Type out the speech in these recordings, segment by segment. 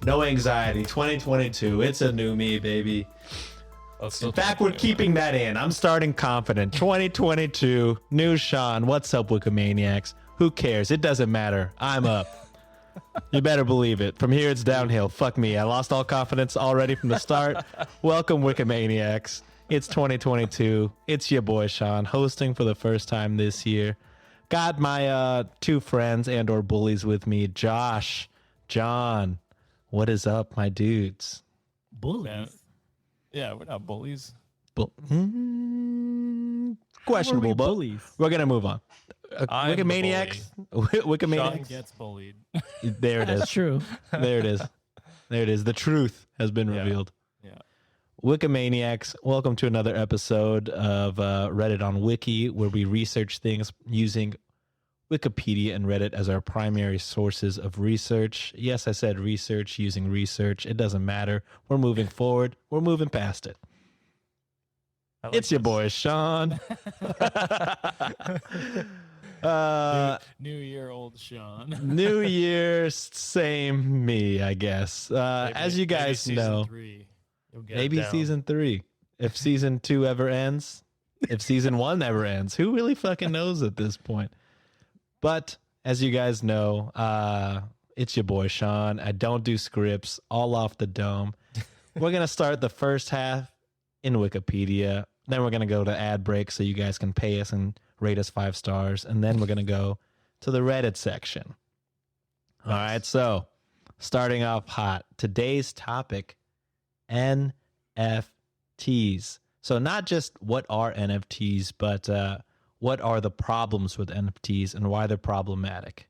No anxiety. 2022. It's a new me, baby. In fact, we're keeping that in. I'm starting confident. 2022. New Sean. What's up, Wikimaniacs? Who cares? It doesn't matter. I'm up. You better believe it. From here, it's downhill. Fuck me. I lost all confidence already from the start. Welcome, Wikimaniacs. It's 2022. It's your boy, Sean, hosting for the first time this year. Got my two friends and or bullies with me, Josh, John. What is up, my dudes? Bullies? Yeah, we're not bullies. Questionable, but bullies? We're going to move on. Wikimaniacs. Wikimaniacs. Sean gets bullied. There it is. That's true. There it is. There it is. The truth has been revealed. Yeah. Wikimaniacs, welcome to another episode of Reddit on Wiki, where we research things using Wikipedia and Reddit as our primary sources of research. Yes, I said research using research. It doesn't matter. We're moving forward. We're moving past it. It's your boy, Sean. New year, old Sean. New Year, same me, I guess. As you guys know, maybe season 3. If season 2 ever ends, if season 1 ever ends, who really fucking knows at this point? But as you guys know, it's your boy, Sean. I don't do scripts, all off the dome. We're going to start the first half in Wikipedia. Then we're going to go to ad break so you guys can pay us and rate us 5 stars. And then we're going to go to the Reddit section. All right, so starting off hot. Today's topic, NFTs. So not just what are NFTs, but what are the problems with NFTs and why they're problematic.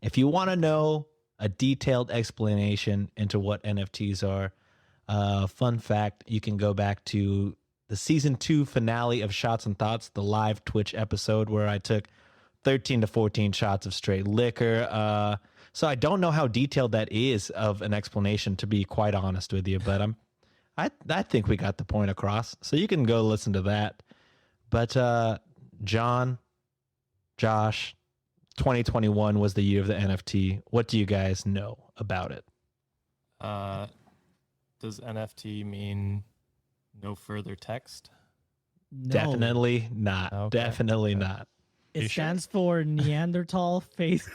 If you want to know a detailed explanation into what NFTs are, fun fact, you can go back to the season 2 finale of Shots and Thoughts, the live Twitch episode where I took 13 to 14 shots of straight liquor. So I don't know how detailed that is of an explanation, to be quite honest with you, but I think we got the point across. So you can go listen to that. But John, Josh, 2021 was the year of the NFT. What do you guys know about it? Does NFT mean no further text? No. Definitely not. Okay. Definitely not. It stands for Neanderthal face.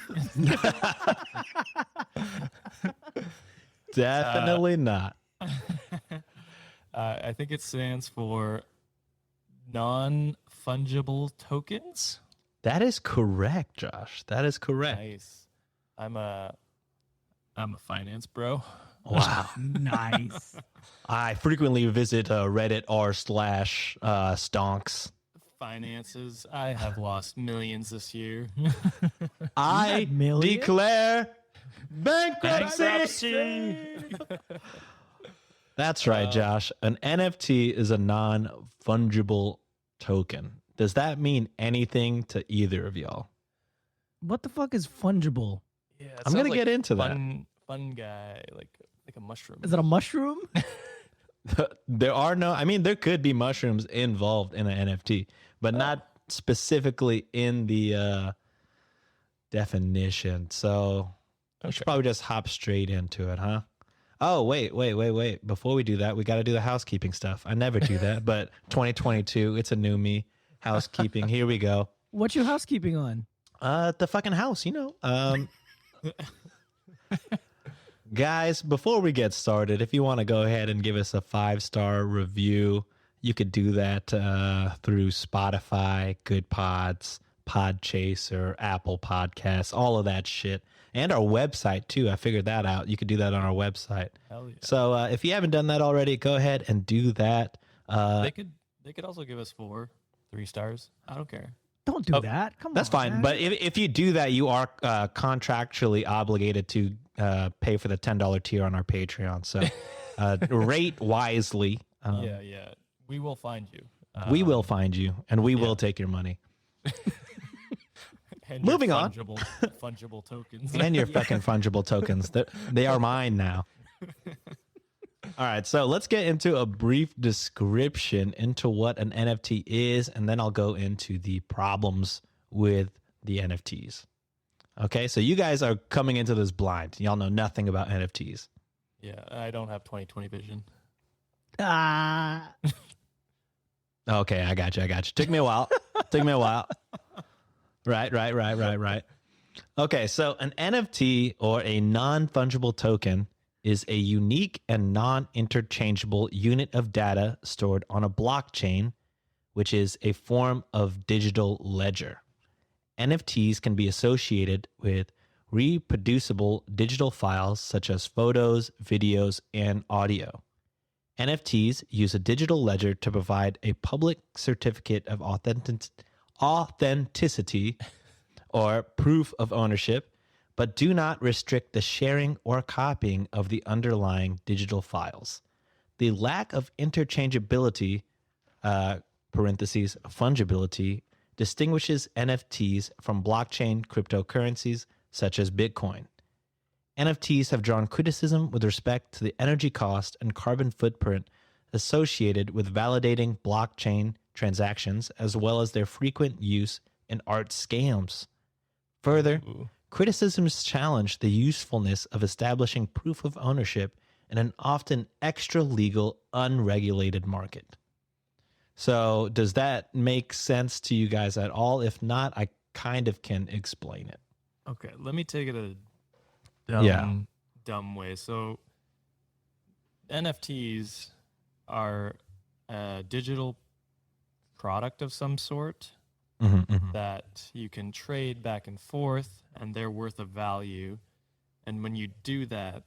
Definitely not. I think it stands for non-fungible tokens. That is correct, Josh. That is correct. Nice. I'm a finance bro. Wow. Nice. I frequently visit Reddit r/stonks. Finances. I have lost millions this year. I Million? declare bankruptcy. That's right, Josh. An NFT is a non-fungible token. Does that mean anything to either of y'all? What the fuck is fungible? Yeah, it I'm gonna sounds get like into that. Fun guy, like a mushroom. Is it a mushroom? There are no, I mean, there could be mushrooms involved in an NFT, but not specifically in the definition. So we should probably just hop straight into it, huh? Oh, wait. Before we do that, we got to do the housekeeping stuff. I never do that, but 2022, it's a new me. Housekeeping. Here we go. What's your housekeeping on? The fucking house, you know. Guys, before we get started, if you want to go ahead and give us a 5-star review, you could do that through Spotify, Good Pods, Podchaser, Apple Podcasts, all of that shit. And our website, too. I figured that out. You could do that on our website. Hell yeah. So if you haven't done that already, go ahead and do that. They could also give us 3 stars. I don't care. Don't do that. Come on. That's fine. man. But if you do that, you are contractually obligated to pay for the $10 tier on our Patreon. So rate wisely. Yeah. We will find you. We will find you, and we will take your money. And Moving your on. fungible tokens. And your fucking fungible tokens. They are mine now. All right, so let's get into a brief description into what an NFT is, and then I'll go into the problems with the NFTs. Okay, so you guys are coming into this blind. Y'all know nothing about NFTs. Yeah, I don't have 20/20 vision. Ah. Okay, I got you. Took me a while. Right. Okay, so an NFT or a non-fungible token is a unique and non-interchangeable unit of data stored on a blockchain, which is a form of digital ledger. NFTs can be associated with reproducible digital files such as photos, videos, and audio. NFTs use a digital ledger to provide a public certificate of authenticity or proof of ownership, but do not restrict the sharing or copying of the underlying digital files. The lack of interchangeability, parentheses, fungibility, distinguishes NFTs from blockchain cryptocurrencies such as Bitcoin. NFTs have drawn criticism with respect to the energy cost and carbon footprint associated with validating blockchain transactions, as well as their frequent use in art scams. Further, Ooh. criticisms challenge the usefulness of establishing proof of ownership in an often extra-legal, unregulated market. So does that make sense to you guys at all? If not, I kind of can explain it. Okay, let me take it a dumb way. So NFTs are a digital product of some sort that you can trade back and forth, and they're worth a value. And when you do that,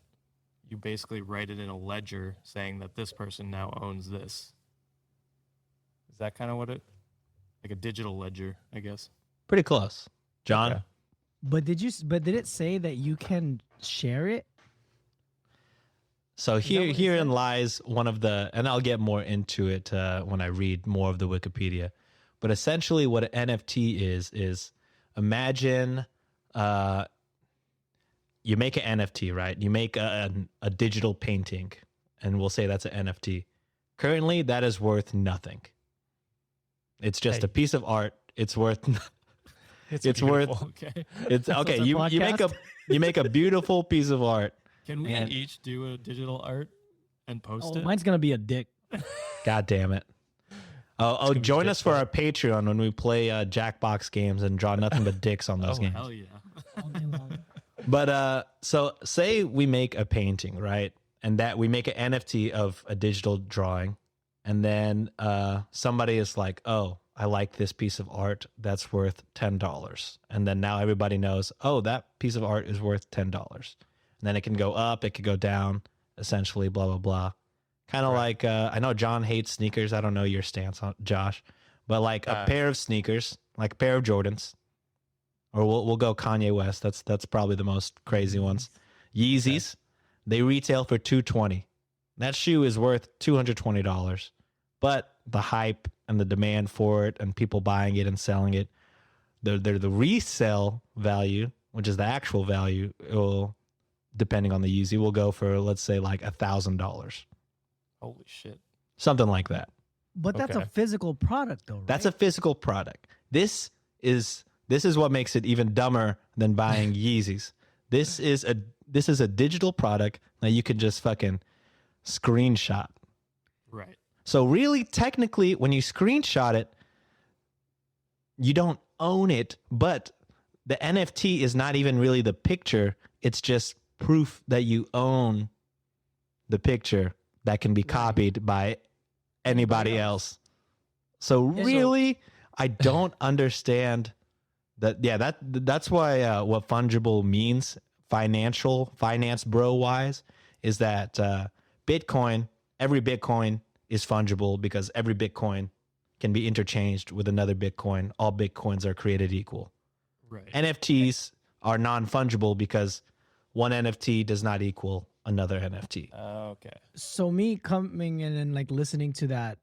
you basically write it in a ledger saying that this person now owns this. Is that kind of what it, like a digital ledger, I guess? Pretty close. John? Okay. But did it say that you can share it? So that what it herein said? lies one of the, and I'll get more into it when I read more of the Wikipedia. But essentially, what an NFT is imagine you make an NFT, right? You make a digital painting, and we'll say that's an NFT. Currently, that is worth nothing. It's just Hey. a piece of art. It's worth. It's worth. beautiful, Okay. It's okay. our You make a beautiful piece of art. Can we And- each do a digital art and post Oh, it? mine's gonna be a dick. God damn it. Oh, gonna be join dick us for art. our Patreon when we play Jackbox games and draw nothing but dicks on those Oh, games. hell yeah. All day long. But so say we make a painting, right? And that we make an NFT of a digital drawing, and then somebody is like, "Oh, I like this piece of art that's worth $10." And then now everybody knows, "Oh, that piece of art is worth $10." And then it can go up, it could go down, essentially, blah blah blah. Kind of Right. like I know John hates sneakers. I don't know your stance on Josh, but like a pair of sneakers, like a pair of Jordans, or we'll go Kanye West. That's probably the most crazy ones. Yeezys, they retail for $220. That shoe is worth $220, but the hype and the demand for it, and people buying it and selling it, the resale value, which is the actual value, will, depending on the Yeezy, will go for, let's say, like $1,000, Holy shit. something like that. But that's a Okay. physical product, though, right? That's a physical product. This is what makes it even dumber than buying Yeezys. This is a digital product that you can just fucking screenshot. Right. So really, technically, when you screenshot it, you don't own it, but the NFT is not even really the picture. It's just proof that you own the picture that can be copied by anybody else. So Yeah, so- really, I don't understand that. Yeah, that's why what fungible means, finance bro wise, is that every Bitcoin is fungible because every Bitcoin can be interchanged with another Bitcoin. All Bitcoins are created equal. Right. NFTs are non-fungible because one NFT does not equal another NFT. Okay. So me coming in and like listening to that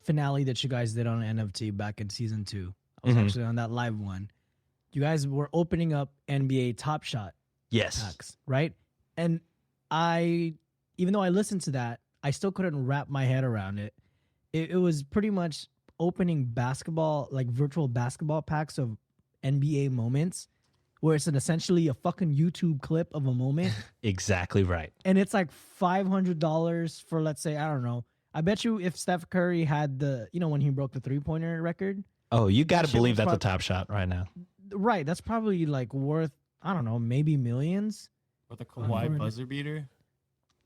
finale that you guys did on NFT back in season 2, I was Mhm. actually on that live one. You guys were opening up NBA Top Shot Yes. packs, right? And even though I listened to that, I still couldn't wrap my head around it. It was pretty much opening basketball, like virtual basketball packs of NBA moments where it's essentially a fucking YouTube clip of a moment, Exactly right. and it's like $500 for, let's say, I don't know. I bet you if Steph Curry had when he broke the 3-pointer record, Oh, you got to shit believe was that's a prob- top shot right now. right? That's probably like worth, I don't know, maybe millions. Or the Kawhi For- buzzer beater.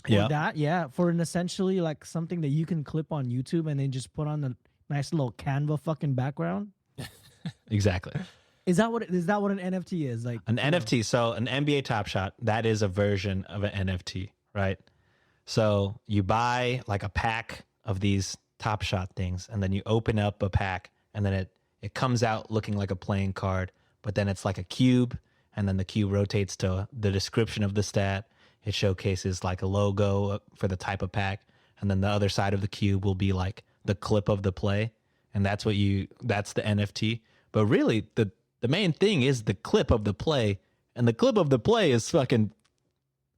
For that, yeah, for an essentially like something that you can clip on YouTube and then just put on a nice little Canva fucking background. Exactly. Is that what an NFT is? Like An NFT. So an NBA Top Shot, that is a version of an NFT, right? So you buy like a pack of these Top Shot things, and then you open up a pack, and then it comes out looking like a playing card, but then it's like a cube, and then the cube rotates to the description of the stat. It showcases like a logo for the type of pack, and then the other side of the cube will be like the clip of the play, and that's the NFT. But really, the main thing is the clip of the play, and the clip of the play is fucking.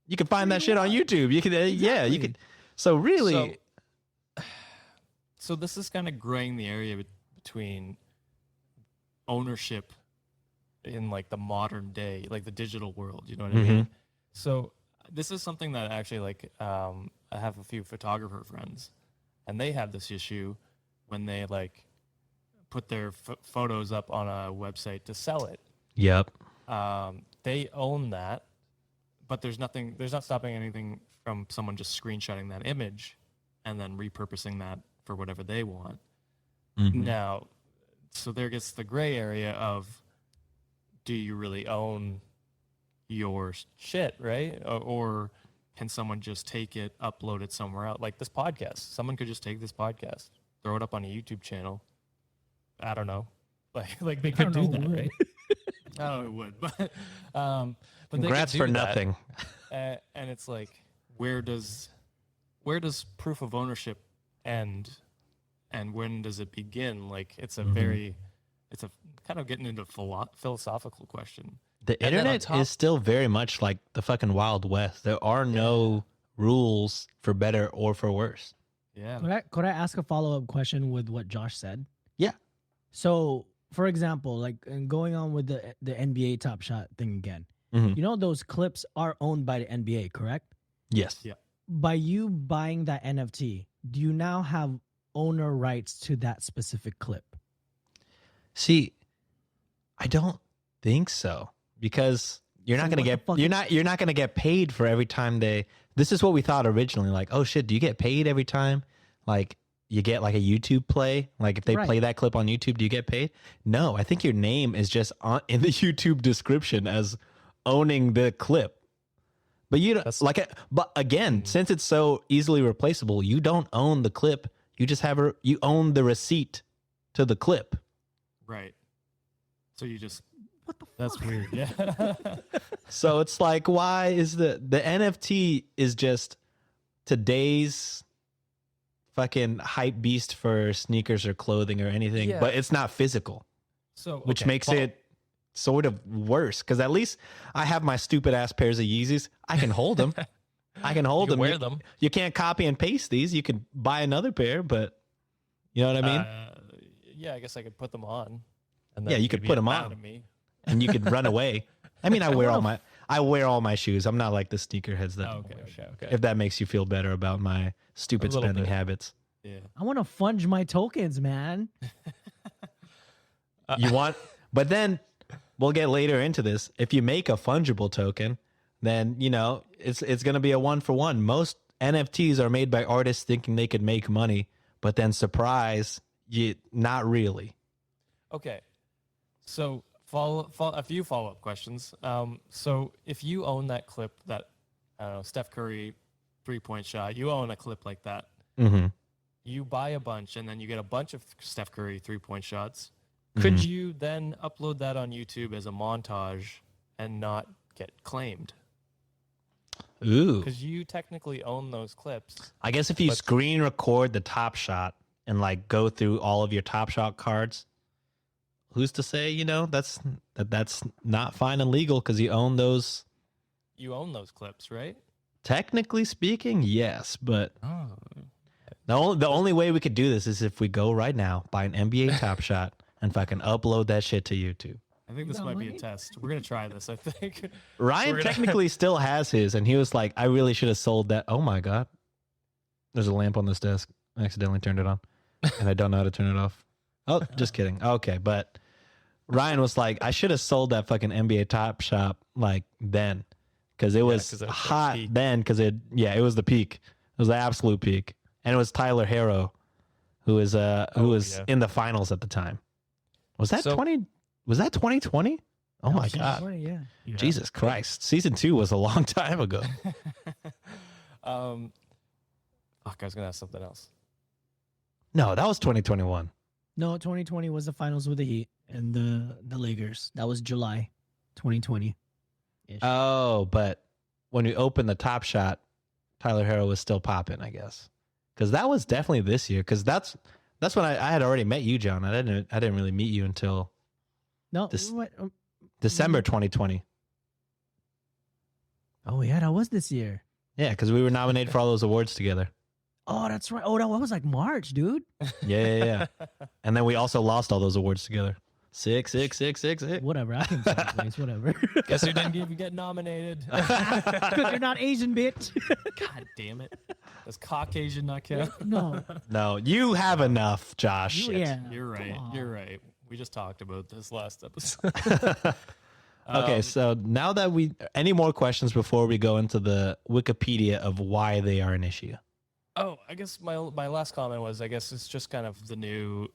You can find that shit on YouTube. You can, yeah, you can. So really, So this is kind of growing the area between ownership in like the modern day, like the digital world. You know what I mean? So this is something that actually like I have a few photographer friends, and they have this issue when they like put their photos up on a website to sell it. yep. They own that, but there's not stopping anything from someone just screenshotting that image and then repurposing that for whatever they want. Now, so there gets the gray area of, do you really own your shit, right? Or can someone just take it, upload it somewhere else? Like this podcast. Someone could just take this podcast, throw it up on a YouTube channel. I don't know. Like they could do that, right? I don't know it would, but Congrats they for could do that. nothing. And it's like, where does proof of ownership end, and when does it begin? Like it's a kind of getting into philosophical question. The And then on internet top- is still very much like the fucking Wild West. There are no rules for better or for worse. Yeah. Could I ask a follow-up question with what Josh said? Yeah. So, for example, like and going on with the NBA Top Shot thing again. Mhm. You know those clips are owned by the NBA, correct? Yes. Yeah. By you buying that NFT, do you now have owner rights to that specific clip? See, I don't think so, because you're So not going to what the get fuck you're not going to get paid for every time this is what we thought originally, like, oh shit, do you get paid every time like you get like a YouTube play? Like if they Right. play that clip on YouTube, do you get paid? No, I think your name is just in the YouTube description as owning the clip. But you don't but again, since it's so easily replaceable, you don't own the clip. You just you own the receipt to the clip. Right. So you just, What the fuck? that's weird. Yeah. So it's like, why is the NFT is just today's fucking hype beast for sneakers or clothing or anything, Yeah. but it's not physical, So which okay, makes it sort of worse. Because at least I have my stupid ass pairs of Yeezys. I can hold them. I can hold you them. can wear You- them. You can't copy and paste these. You could buy another pair, but you know what I mean? Yeah, I guess I could put them on. And Yeah, you could you'd put get 'em mad on. at me. And you could run away. I mean, I wear all my shoes. I'm not like the sneakerheads that. Okay. If that makes you feel better about my stupid A little spending bit. habits. Yeah. I want to funge my tokens, man. You want, but then we'll get later into this. If you make a fungible token, then it's going to be a 1-for-1. Most NFTs are made by artists thinking they could make money, but then surprise, not really. Okay. So a few follow-up questions. So if you own that clip, that I don't know, Steph Curry 3-point shot, you own a clip like that. Mm-hmm. You buy a bunch, and then you get a bunch of Steph Curry 3-point shots. Could you then upload that on YouTube as a montage and not get claimed? Ooh. Because you technically own those clips. I guess if you But- screen record the Top Shot and like go through all of your Top Shot cards, who's to say, that's not fine and legal because you own those. You own those clips, right? Technically speaking, yes, but Oh. the only way we could do this is if we go right now, buy an NBA Top Shot, and fucking upload that shit to YouTube. I think this might be a test. We're gonna try this. I think Ryan technically still has his, and he was like, "I really should have sold that." Oh my god, there's a lamp on this desk. I accidentally turned it on, and I don't know how to turn it off. Oh, just kidding. Okay, but Ryan was like, "I should have sold that fucking NBA Top Shop like then, because it was hot then. Because it was the peak. It was the absolute peak, and it was Tyler Harrow, who was in the finals at the time. Was that 20? Was that 2020? Oh my god! 20, yeah. Jesus Christ! Season 2 was a long time ago. Fuck, I was gonna ask something else. No, that was 2021. No, 2020 was the finals with the Heat and the Lakers. That was July 2020. Oh, but when we opened the Top Shot, Tyler Harrow was still popping, I guess, because that was definitely this year. Because that's when I had already met you, John. I didn't really meet you until December 2020. Oh yeah, that was this year. Yeah, because we were nominated for all those awards together. Oh, that's right. Oh, that was like March, dude. Yeah. And then we also lost all those awards together. 6. Whatever. I can second place. Whatever. Guess who didn't get nominated? Because you're not Asian, bitch. God damn it. Does Caucasian not count? No, you have enough, Josh. Yeah. You're right. We just talked about this last episode. Okay, so now that any more questions before we go into the Wikipedia of why they are an issue? Oh, I guess my last comment was, I guess it's just kind of the new,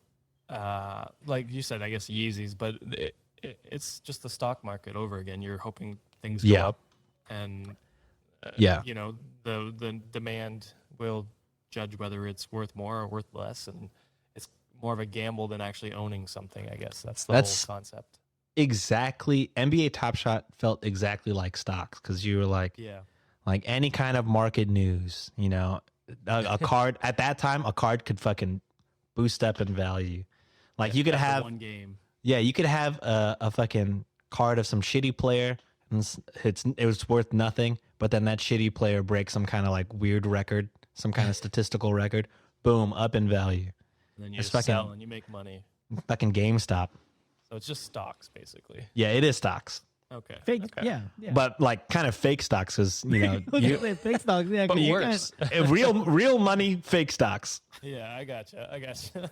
like you said, I guess Yeezys, but it's just the stock market over again. You're hoping things go up, and the demand will judge whether it's worth more or worth less, and it's more of a gamble than actually owning something. I guess that's the whole concept. Exactly. NBA Top Shot felt exactly like stocks, because you were like, like any kind of market news, a card at that time, a card could fucking boost up in value. Like you could have one game. Yeah, you could have a fucking card of some shitty player, and it was worth nothing, but then that shitty player breaks some kind of like weird record, some kind of statistical record. Boom, up in value. And then you sell and you make money. Fucking GameStop. So it's just stocks, basically. Yeah, it is stocks. Okay. Fake, yeah. But like kind of fake stocks, because fake stocks, yeah. But worse. real money, fake stocks. Yeah, I gotcha.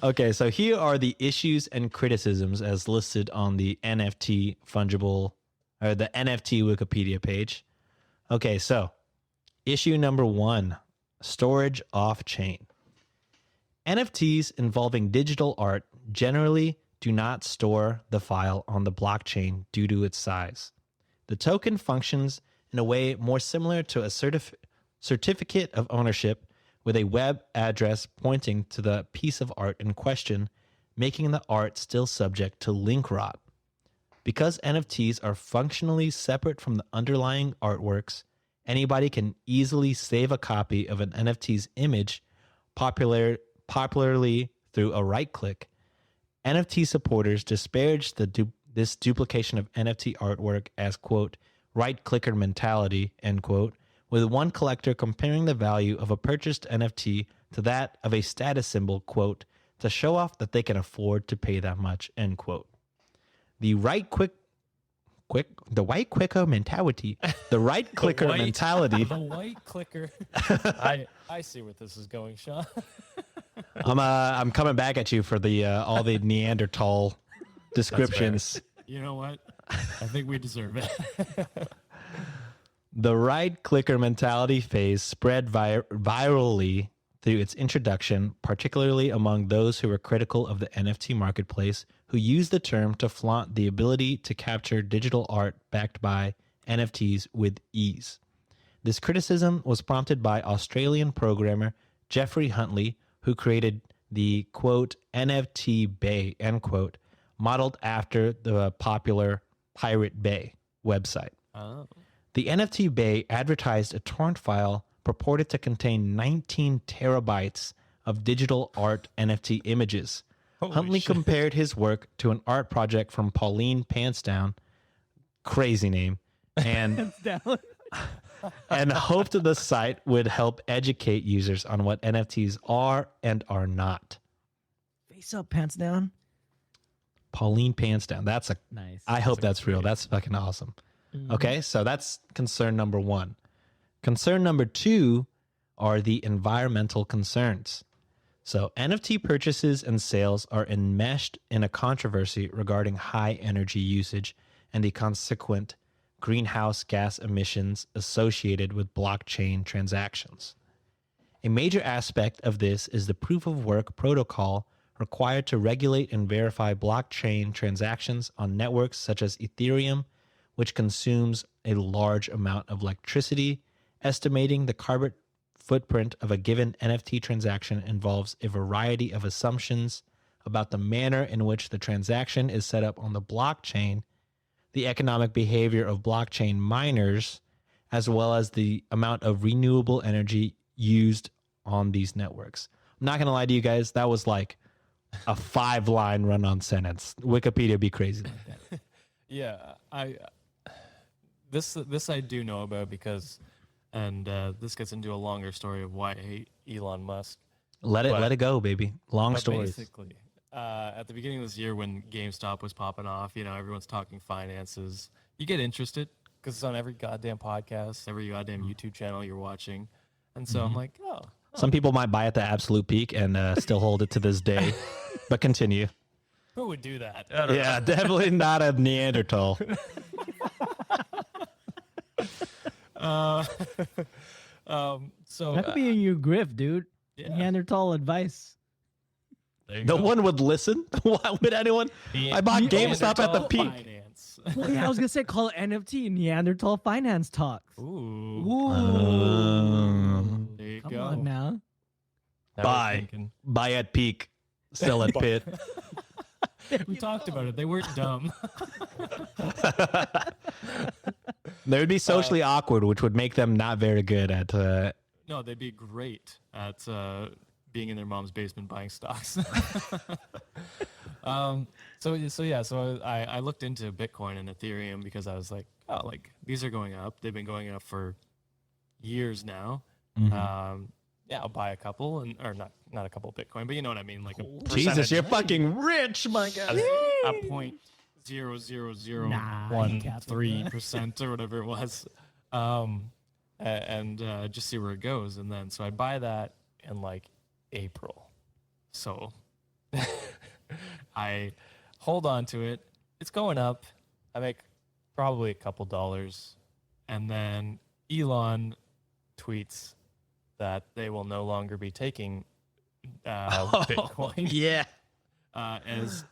Okay, so here are the issues and criticisms as listed on the NFT fungible, or the NFT Wikipedia page. Okay, so issue number 1, storage off chain. NFTs involving digital art generally do not store the file on the blockchain due to its size. The token functions in a way more similar to a certificate of ownership, with a web address pointing to the piece of art in question, making the art still subject to link rot. Because NFTs are functionally separate from the underlying artworks, anybody can easily save a copy of an NFT's image, popularly through a right click. NFT supporters disparage this duplication of NFT artwork as, quote, right-clicker mentality, end quote, with one collector comparing the value of a purchased NFT to that of a status symbol, quote, to show off that they can afford to pay that much, end quote. The white clicker mentality. The right clicker mentality. The white clicker. I see where this is going, Sean. I'm coming back at you for the all the Neanderthal descriptions. You know what? I think we deserve it. The right clicker mentality phase spread virally through its introduction, particularly among those who were critical of the NFT marketplace, who used the term to flaunt the ability to capture digital art backed by NFTs with ease. This criticism was prompted by Australian programmer Geoffrey Huntley, who created the, quote, NFT Bay, end quote, modeled after the popular Pirate Bay website. Oh. The NFT Bay advertised a torrent file purported to contain 19 terabytes of digital art NFT images. Huntley compared his work to an art project from Pauline Pantsdown, crazy name, and and hoped the site would help educate users on what NFTs are and are not. Face up, pants down. Pauline Pants Down. That's a Nice. I hope that's real. That's fucking awesome. Okay, so that's concern number 1. Concern number 2 are the environmental concerns. So NFT purchases and sales are enmeshed in a controversy regarding high energy usage and the consequent greenhouse gas emissions associated with blockchain transactions. A major aspect of this is the proof of work protocol required to regulate and verify blockchain transactions on networks such as Ethereum, which consumes a large amount of electricity. Estimating the carbon footprint of a given NFT transaction involves a variety of assumptions about the manner in which the transaction is set up on the blockchain, the economic behavior of blockchain miners, as well as the amount of renewable energy used on these networks. I'm not going to lie to you guys, that was like a 5-line run-on sentence. Wikipedia be crazy like that. Yeah, this I do know about because, and this gets into a longer story of why I hate Elon Musk. Let it go, baby. Long stories. Basically, at the beginning of this year when GameStop was popping off, everyone's talking finances. You get interested because it's on every goddamn podcast, every goddamn YouTube channel you're watching. And so I'm like, oh. Some people might buy at the absolute peak and still hold it to this day. But continue. Who would do that? Yeah, definitely not a Neanderthal. So That could be in your grift, dude. yeah. Neanderthal advice. There you No go. one would listen. Why would anyone? I bought GameStop at the Neanderthal peak. Finance. Well, yeah, I was gonna say call it NFT, Neanderthal Finance Talks. Ooh. Ooh. There you Come go. on now. Now we're Buy. thinking. Buy at peak, sell at pit. We talked about it. They weren't dumb. They would be socially awkward, which would make them not very good at. No, they'd be great at being in their mom's basement buying stocks. So I looked into Bitcoin and Ethereum because I was like, oh, like these are going up. They've been going up for years now. Yeah, I'll buy a couple or not a couple of Bitcoin, but you know what I mean, like a Jesus, percentage. you're fucking rich, my guy. A 0.00013% or whatever it was, and just see where it goes. And then so I buy that in like April. So I hold on to it. It's going up. I make probably a couple dollars, and then Elon tweets that they will no longer be taking Bitcoin Yeah. as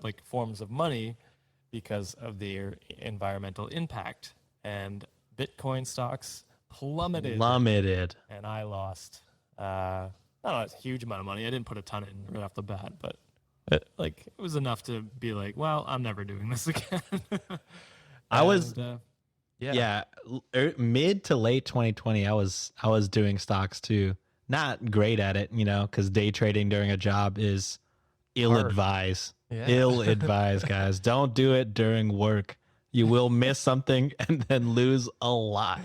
like forms of money because of their environmental impact, and Bitcoin stocks plummeted, and I lost not a huge amount of money. I didn't put a ton in right off the bat, but it was enough to be like, well, I'm never doing this again. I was yeah. mid to late 2020 I was doing stocks too. Not great at it, because day trading during a job is ill-advised. Ill-advised, guys. Don't do it during work. You will miss something and then lose a lot.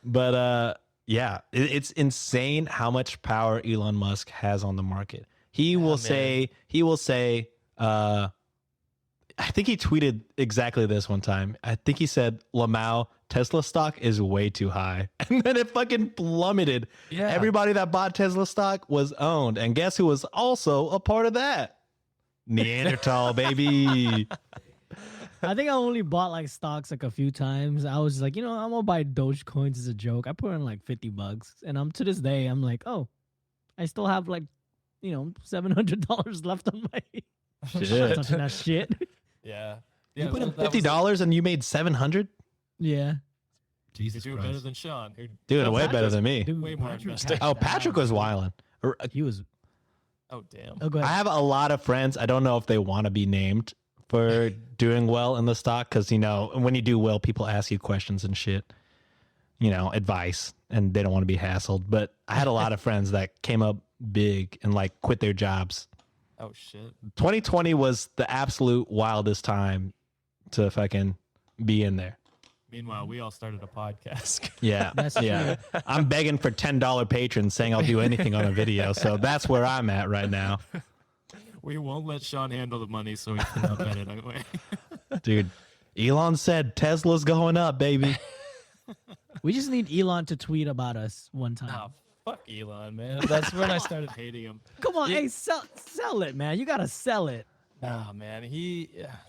But yeah, it's insane how much power Elon Musk has on the market. He will say, I think he tweeted exactly this one time. I think he said, Lamau, Tesla stock is way too high. And then it fucking plummeted. Yeah. Everybody that bought Tesla stock was owned. And guess who was also a part of that? Neanderthal, baby. I think I only bought like stocks like a few times. I was like, I'm gonna buy Dogecoins as a joke. I put in like $50, and to this day, I'm like, oh, I still have like, $700 left on my Shit. touching that shit. Yeah. You put in that was- $50 and you made $700? Yeah. You do it better than Sean. Who Dude, No, way Patrick- better than me. Dude, Way more Patrick invested. had Oh, Patrick that. was wilding. He was. Oh, damn. Oh, go I ahead. have a lot of friends. I don't know if they want to be named for doing well in the stock because, when you do well, people ask you questions and shit, advice, and they don't want to be hassled. But I had a lot of friends that came up big and quit their jobs. Oh, shit. 2020 was the absolute wildest time to fucking be in there. Meanwhile, we all started a podcast. Yeah. That's yeah. I'm begging for $10 patrons saying I'll do anything on a video. So that's where I'm at right now. We won't let Sean handle the money, so we cannot bet it away. Dude, Elon said Tesla's going up, baby. We just need Elon to tweet about us one time. Nah, fuck Elon, man. That's when I started hating him. Come on, hey, sell it, man. You gotta sell it. Nah, man.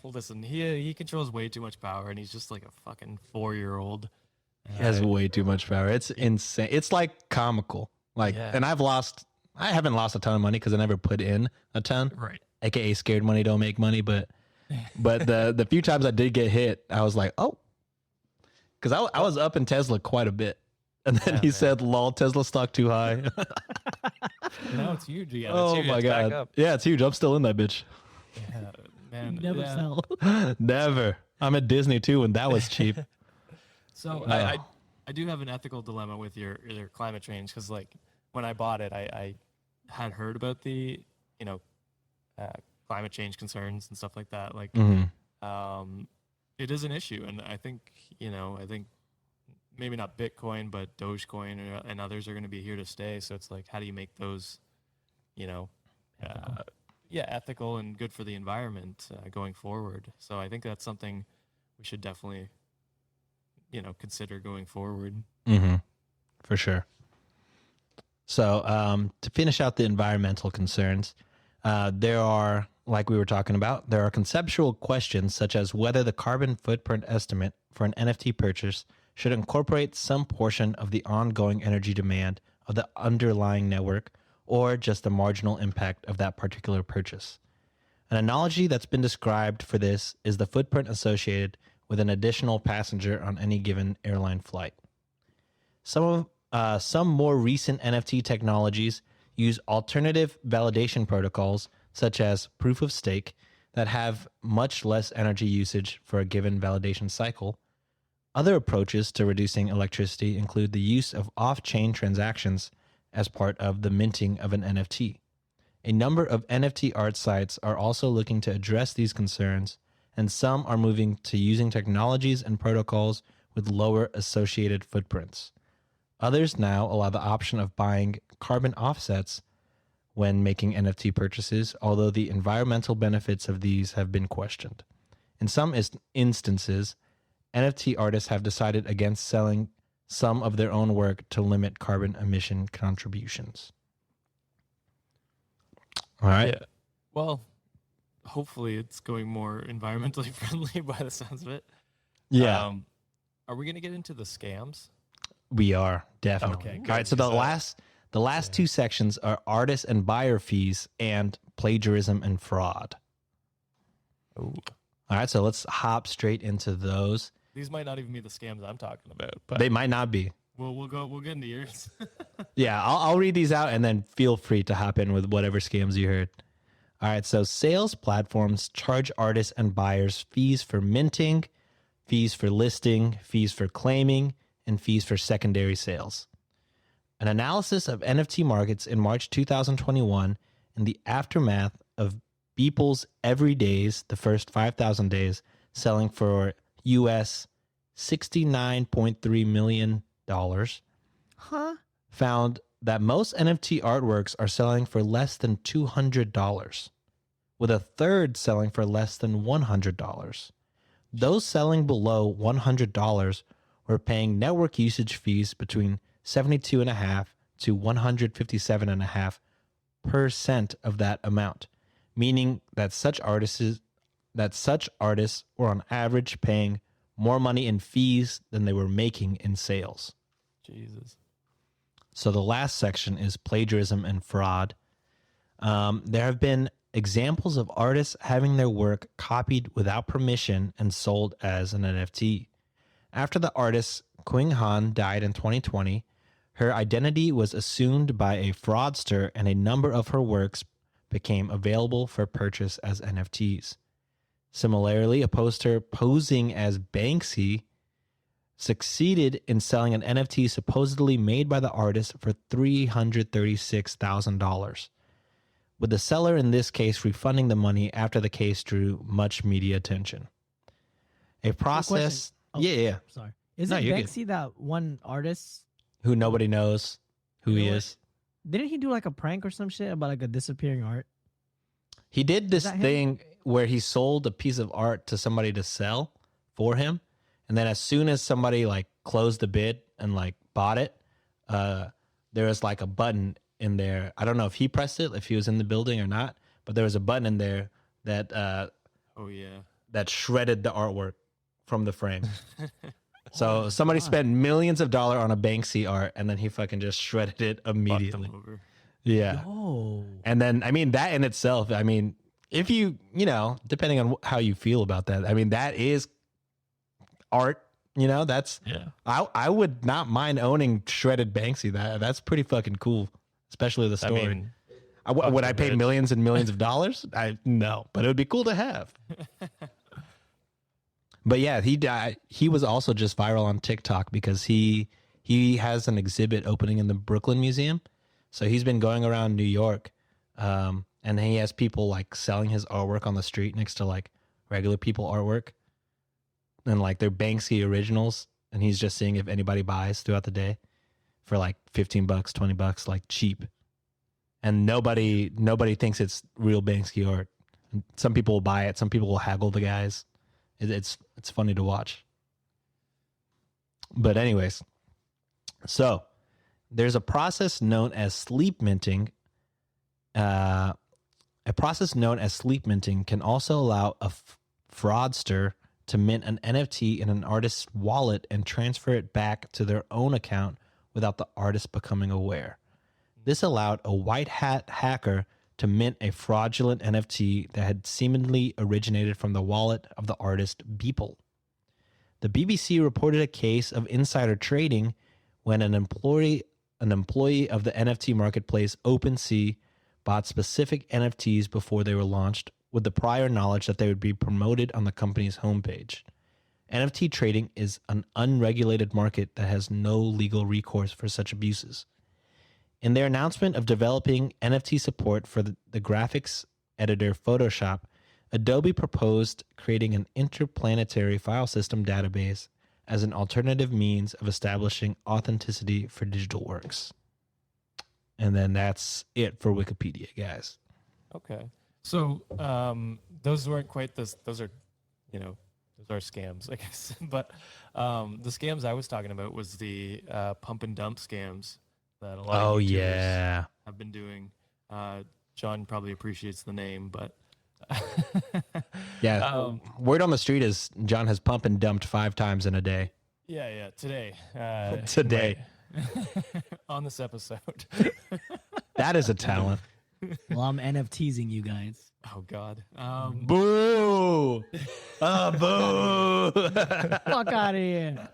Listen, he controls way too much power, and he's just like a fucking 4-year-old. He has way too much power. It's insane. It's like comical. Like, and I haven't lost a ton of money because I never put in a ton. Right. AKA scared money don't make money. But the few times I did get hit, I was like, oh, because I was up in Tesla quite a bit. And then he said, lol, Tesla stock too high. Now it's huge again. Oh my God. Yeah, it's huge. I'm still in that bitch. Yeah, man. Never sell. Never. I'm at Disney too, and that was cheap. So I do have an ethical dilemma with your climate change, because like when I bought it, I had heard about the climate change concerns and stuff like that. Like, it is an issue, and I think maybe not Bitcoin, but Dogecoin and others are going to be here to stay. So it's like, how do you make those, ethical and good for the environment going forward? So I think that's something we should definitely, consider going forward. For sure. So to finish out the environmental concerns, there are, like we were talking about, there are conceptual questions such as whether the carbon footprint estimate for an NFT purchase should incorporate some portion of the ongoing energy demand of the underlying network, or just the marginal impact of that particular purchase. An analogy that's been described for this is the footprint associated with an additional passenger on any given airline flight. Some more recent NFT technologies use alternative validation protocols, such as proof of stake, that have much less energy usage for a given validation cycle. Other approaches to reducing electricity include the use of off-chain transactions as part of the minting of an NFT. A number of NFT art sites are also looking to address these concerns, and some are moving to using technologies and protocols with lower associated footprints. Others now allow the option of buying carbon offsets when making NFT purchases, although the environmental benefits of these have been questioned. In some instances, NFT artists have decided against selling some of their own work to limit carbon emission contributions. All right. Yeah. Well, hopefully it's going more environmentally friendly by the sounds of it. Yeah. Are we going to get into the scams? We are, definitely. Okay, all right. So the last two sections are artist and buyer fees and plagiarism and fraud. Ooh. All right. So let's hop straight into those. These might not even be the scams I'm talking about, but They might not be. we'll get into yours. Yeah, I'll read these out and then feel free to hop in with whatever scams you heard. All right, so sales platforms charge artists and buyers fees for minting, fees for listing, fees for claiming, and fees for secondary sales. An analysis of NFT markets in March 2021 in the aftermath of Beeple's Every Days, the first 5,000 days, selling for US $69.3 million, found that most NFT artworks are selling for less than $200, with a third selling for less than $100. Those selling below $100 were paying network usage fees between 72.5% to 157.5% of that amount, meaning that such artists were on average paying more money in fees than they were making in sales. Jesus. So the last section is plagiarism and fraud. There have been examples of artists having their work copied without permission and sold as an NFT. After the artist Quing Han died in 2020, her identity was assumed by a fraudster and a number of her works became available for purchase as NFTs. Similarly, a poster posing as Banksy succeeded in selling an NFT supposedly made by the artist for $336,000, with the seller in this case refunding the money after the case drew much media attention. A process... Yeah. Sorry. Isn't Banksy that one artist? Who nobody knows who he is. Didn't he do like a prank or some shit about like a disappearing art? He did this that him? thing where he sold a piece of art to somebody to sell for him, and then as soon as somebody like closed the bid and like bought it, there was like a button in there. I don't know if he pressed it, if he was in the building or not, but there was a button in there that Oh yeah. that shredded the artwork from the frame. So my somebody God. spent millions of dollars on a Banksy art, and then he fucking just shredded it Fucked immediately. them over. Yeah. Oh. And then, I mean, that in itself, I mean, if you know, depending on how you feel about that, I mean, that is art, you know, that's, Yeah. I would not mind owning shredded Banksy. That's pretty fucking cool, especially the story. I mean, Would I fucking pay rich. millions and millions of dollars? No, but it would be cool to have. But yeah, he was also just viral on TikTok because he has an exhibit opening in the Brooklyn Museum. So he's been going around New York, and he has people like selling his artwork on the street next to like regular people artwork, and like they're Banksy originals, and he's just seeing if anybody buys throughout the day for like $15, $20, like cheap. And nobody thinks it's real Banksy art. Some people will buy it. Some people will haggle the guys. It's funny to watch. But anyways, so there's a process known as sleep minting. A process known as sleep minting can also allow a fraudster to mint an NFT in an artist's wallet and transfer it back to their own account without the artist becoming aware. This allowed a white hat hacker to mint a fraudulent NFT that had seemingly originated from the wallet of the artist Beeple. The BBC reported a case of insider trading when an employee of the NFT marketplace OpenSea bought specific NFTs before they were launched with the prior knowledge that they would be promoted on the company's homepage. NFT trading is an unregulated market that has no legal recourse for such abuses. In their announcement of developing NFT support for the graphics editor Photoshop, Adobe proposed creating an interplanetary file system database as an alternative means of establishing authenticity for digital works. And then that's it for Wikipedia, guys. Okay. So those weren't quite this. Those are, those are scams, I guess. But the scams I was talking about was the pump and dump scams that a lot of YouTubers have been doing. John probably appreciates the name, but yeah. Word on the street is John has pump and dumped 5 times in a day. Yeah, today. Today. On this episode. That is a talent. Well, I'm NFTsing you guys. Oh God. Boo! Boo! Fuck out of here.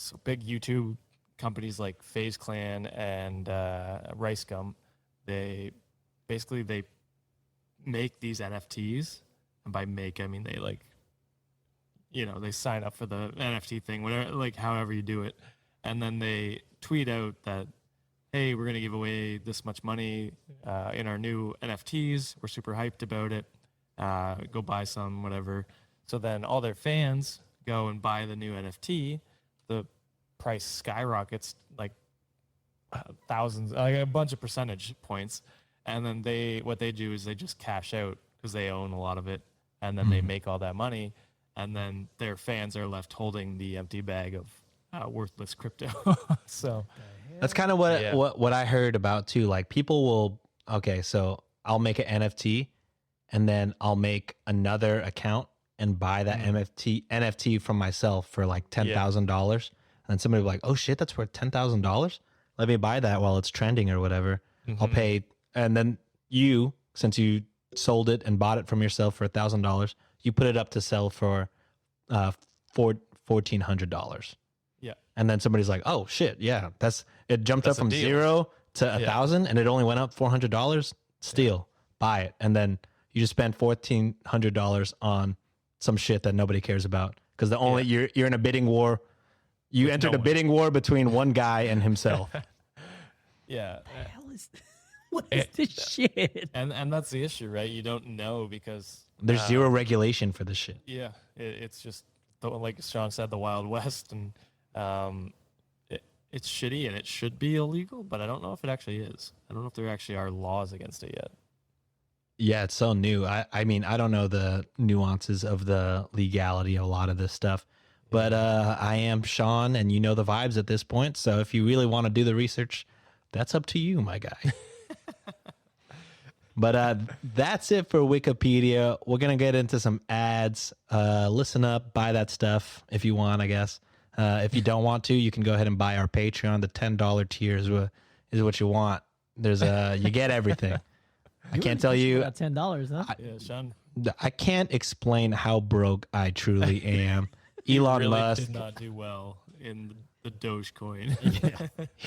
So big YouTube companies like FaZe Clan and Rice Gum, they make these NFTs, and by make I mean they they sign up for the NFT thing, whatever, like however you do it, and then they tweet out that, hey, we're gonna give away this much money in our new NFTs. We're super hyped about it. Go buy some, whatever. So then all their fans go and buy the new NFT. The price skyrockets like thousands, like a bunch of percentage points, and then what they do is they just cash out because they own a lot of it, and then they make all that money, and then their fans are left holding the empty bag of worthless crypto. So that's kind of what I heard about too. Like people will, so I'll make an NFT and then I'll make another account and buy that NFT from myself for like $10,000. And then somebody will be like, oh shit, that's worth $10,000. Let me buy that while it's trending or whatever. I'll pay. And then you, since you sold it and bought it from yourself for $1,000, you put it up to sell for $1,400. Yeah. And then somebody's like, oh shit, yeah, it jumped up That's a from deal. 0 to 1,000 and it only went up $400. Steal, buy it. And then you just spend $1,400 on some shit that nobody cares about. Because you're in a bidding war. You With entered no a bidding war between one guy and himself. Yeah. What the hell is what is this shit? And that's the issue, right? You don't know because There's zero regulation for this shit. yeah, it's just like Sean said, the Wild West, and it's shitty and it should be illegal, but I don't know if it actually is. I don't know if there actually are laws against it yet. Yeah, it's so new. I mean, I don't know the nuances of the legality of a lot of this stuff, but I am Sean, and you know the vibes at this point. So if you really want to do the research, that's up to you, my guy. But that's it for Wikipedia. We're going to get into some ads. Listen up, buy that stuff if you want, I guess. If you don't want to, you can go ahead and buy our Patreon. The $10 tier is what you want. There's you get everything. I can't tell you. $10, huh? Yeah, Sean. I can't explain how broke I truly am. Elon really Musk did not do well in the Dogecoin.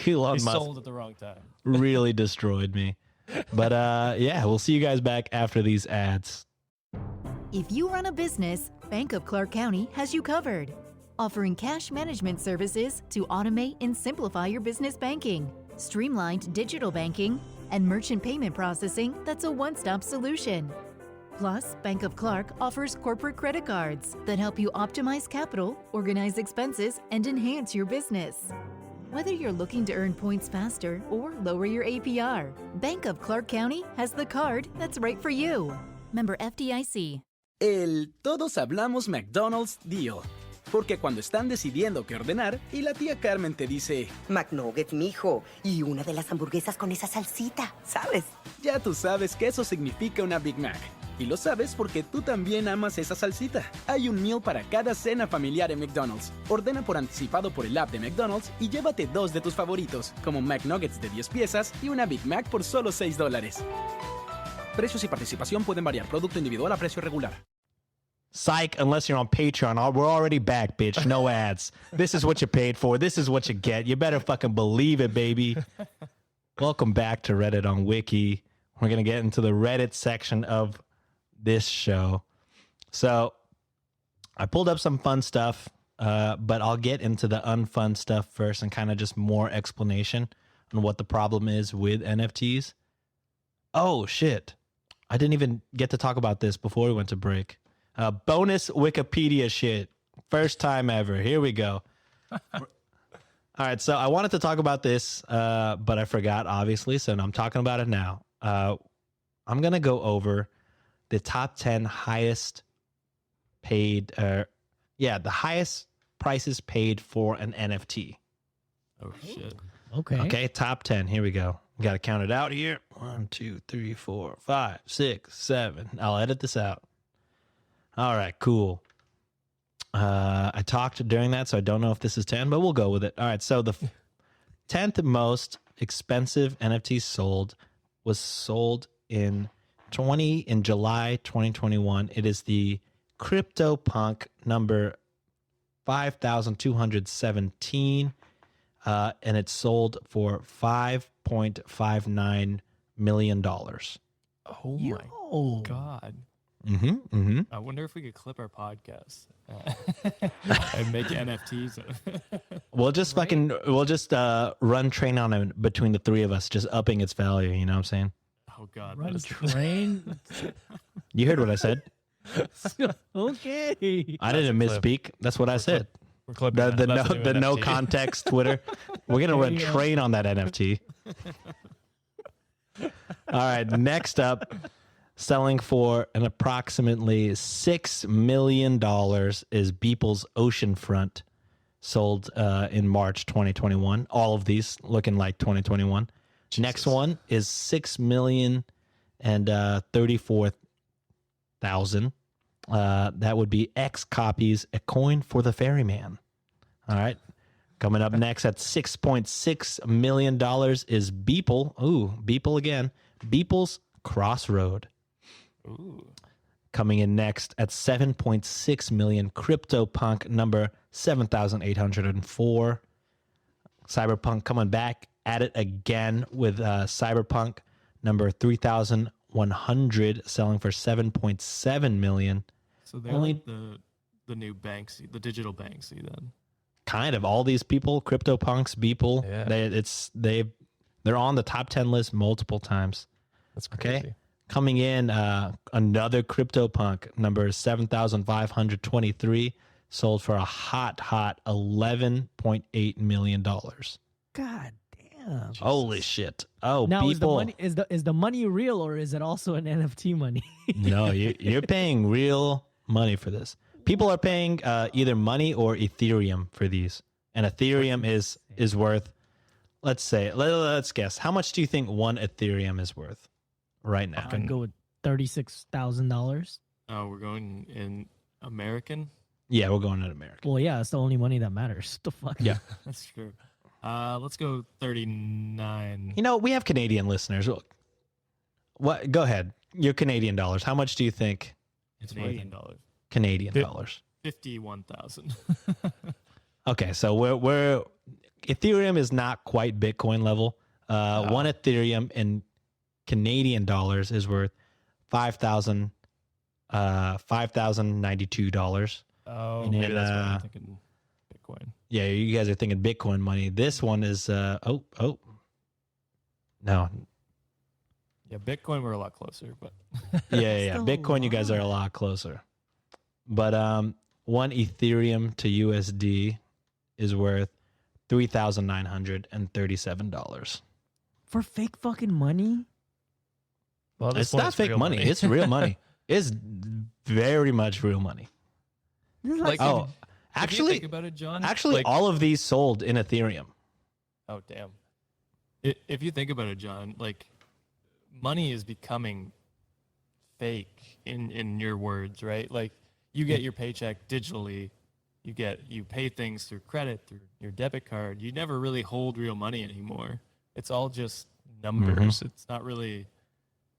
Elon He Musk sold at the wrong time. really destroyed me. But yeah, we'll see you guys back after these ads. If you run a business, Bank of Clark County has you covered, offering cash management services to automate and simplify your business banking, streamlined digital banking, and merchant payment processing that's a one-stop solution. Plus, Bank of Clark offers corporate credit cards that help you optimize capital, organize expenses, and enhance your business. Whether you're looking to earn points faster or lower your APR, Bank of Clark County has the card that's right for you. Member FDIC. El Todos Hablamos McDonald's Deal. Porque cuando están decidiendo qué ordenar y la tía Carmen te dice, McNuggets, mijo, y una de las hamburguesas con esa salsita, ¿sabes? ya tú sabes que eso significa una Big Mac. Y lo sabes porque tú también amas esa salsita. Hay un meal para cada cena familiar en McDonald's. Ordena por anticipado por el app de McDonald's y llévate 2 de tus favoritos, como McNuggets de 10 piezas y una Big Mac por solo $6. Precios y participación pueden variar. Producto individual a precio regular. Psych, unless you're on Patreon. We're already back, bitch. No ads. This is what you paid for. This is what you get. You better fucking believe it, baby. Welcome back to Reddit on Wiki. We're going to get into the Reddit section of this show. So I pulled up some fun stuff, but I'll get into the unfun stuff first and kind of just more explanation on what the problem is with NFTs. Oh, shit. I didn't even get to talk about this before we went to break. Bonus Wikipedia shit. First time ever. Here we go. All right, so I wanted to talk about this, but I forgot, obviously, so I'm talking about it now. I'm going to go over the top 10 highest paid, the highest prices paid for an NFT. Oh, shit. Okay, top 10. Here we go. We got to count it out here. 1, 2, 3, 4, 5, 6, 7. I'll edit this out. All right, cool. I talked during that, so I don't know if this is 10, but we'll go with it. All right, so the 10th most expensive NFT sold was sold in July 2021. It is the CryptoPunk number 5,217, and it sold for $5.59 million. Oh my God. I wonder if we could clip our podcast and make NFTs. We'll just run train on it between the three of us, just upping its value. You know what I'm saying? Oh God, Run train. You heard what I said. Okay. I didn't misspeak. That's what I said. We're clipping The no context Twitter. We're gonna run train on that NFT. All right, next up, selling for an approximately $6 million is Beeple's Oceanfront, sold in March 2021. All of these looking like 2021. Jesus. Next one is $6,034,000. That would be X copies, a coin for the ferryman. All right. Coming up next at $6.6 million is Beeple. Ooh, Beeple again. Beeple's Crossroad. Ooh. Coming in next at 7.6 million, CryptoPunk number 7,804. Cyberpunk coming back at it again with Cyberpunk number 3,100, selling for 7.7 million. So they're like the new Banksy, the digital Banksy then. Kind of all these people, CryptoPunks, Beeple, they're on the top 10 list multiple times. That's crazy. Okay. Coming in, another CryptoPunk, number 7,523, sold for a hot $11.8 million. God damn. Holy shit! Oh, Now people. is the money real or is it also an NFT money? No, you're paying real money for this. People are paying either money or Ethereum for these, and Ethereum is worth. Let's guess. How much do you think one Ethereum is worth right now? I'd go with $36,000. Oh, we're going in American. Yeah, we're going in America. Well, yeah, it's the only money that matters. The fuck? Yeah. That's true. Let's go 39. You know, we have Canadian listeners. What? Go ahead. Your Canadian dollars. How much do you think? Canadian dollars. Canadian dollars. 51,000. Okay, so we're Ethereum is not quite Bitcoin level. One Ethereum in Canadian dollars is worth $5,092. Oh, And maybe then, that's why I'm thinking Bitcoin. Yeah, you guys are thinking Bitcoin money. This one is no. Yeah, Bitcoin we're a lot closer, but Yeah. Still Bitcoin, you guys are a lot closer. But one Ethereum to USD is worth $3,937. For fake fucking money? well, It's not fake money. It's real money. It's very much real money. This is Like, like, Oh, if you actually, think about it, John. actually, like, all of these sold in Ethereum. oh damn. If you think about it, John, like money is becoming fake in your words, right? Like you get your paycheck digitally, you pay things through credit, through your debit card. You never really hold real money anymore. It's all just numbers. It's not really.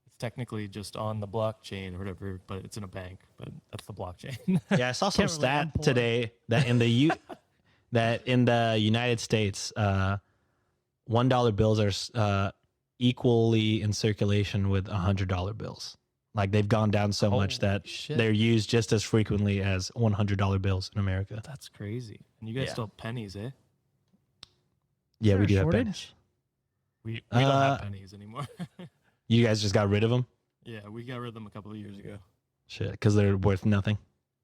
It's technically just on the blockchain or whatever, but it's in a bank. But that's the blockchain. Yeah, I saw some Can't relate, stat I'm poor. today that in the United States, $1 bills are equally in circulation with $100 bills. Like they've gone down so much Holy that shit. they're used just as frequently as $100 bills in America. That's crazy. And you guys Yeah. still have pennies, eh? Yeah, Is we there do a have shortage? pennies. We don't have Uh, pennies anymore. You guys just got rid of them? Yeah, we got rid of them a couple of years ago. Shit, because they're worth nothing.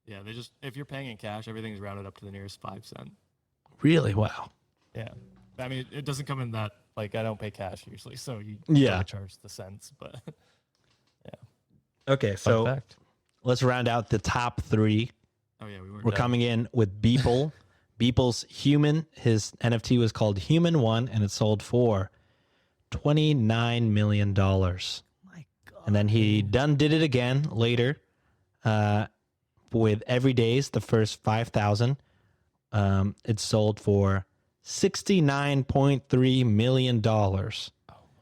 Yeah, they just if you're paying in cash, everything's rounded up to the nearest 5 cent. Really? Wow. Yeah, I mean it doesn't come in that like I don't pay cash usually, so you Yeah. gotta charge the cents. But Okay, so let's round out the top three. oh yeah, we weren't. We're done. coming in with Beeple. Beeple's Human. His NFT was called Human One, and it sold for $29 million. My God. And then he did it again later with Every Days, the first 5,000. It sold for $69.3 million.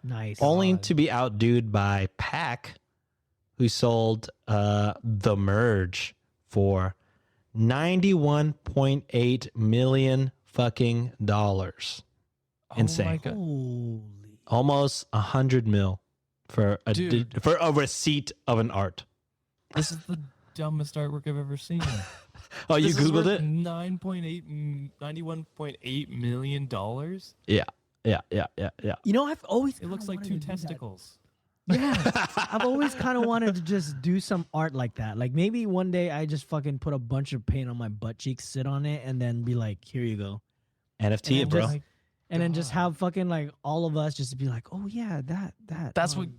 Nice. Only to be outdued by Pack, who sold The Merge for $91.8 million fucking dollars. Insane. Oh my God. Holy. Almost 100 mil for for a receipt of an art. This is the dumbest artwork I've ever seen. Oh, you This is Googled worth it? $91.8 million. Yeah. You know, I've always It looks kinda like wanted two to do that. testicles. Yeah, I've always kind of wanted to just do some art like that. Like maybe one day I just fucking put a bunch of paint on my butt cheeks, sit on it, and then be like, "Here you go," NFT it, And bro. just- and then just have fucking like all of us just be like, "Oh yeah, that." That's what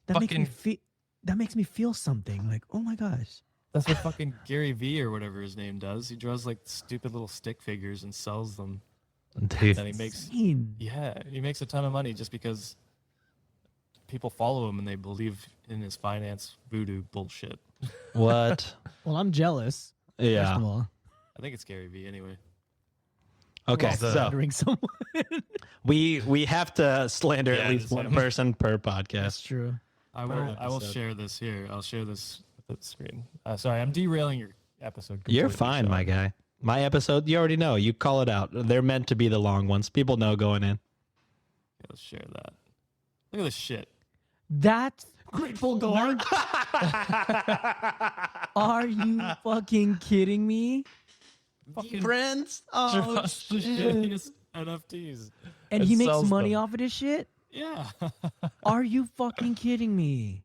that makes me fucking- feel. That makes me feel something. Like, oh my gosh. That's what fucking Gary V or whatever his name does. He draws like stupid little stick figures and sells them. Dude. And he makes Insane. he makes a ton of money just because people follow him and they believe in his finance voodoo bullshit. What? Well, I'm jealous. First Yeah. of all, I think it's Gary V anyway. Okay, Well, so slandering someone. we have to slander Yeah, at least just one him. person per That's podcast. true. I Per will episode. share this here. I'll share this with the screen. Sorry, I'm derailing your episode. You're completely, fine, Sean. my guy. My episode, you already know. You call it out. They're meant to be the long ones. People know going in. Yeah, let's share that. Look at this shit. That's Grateful Guard. Are you fucking kidding me? Fucking Friends? Oh, trust the shit. shittiest NFTs. And It he makes sells money them. off of this shit? Yeah. Are you fucking kidding me?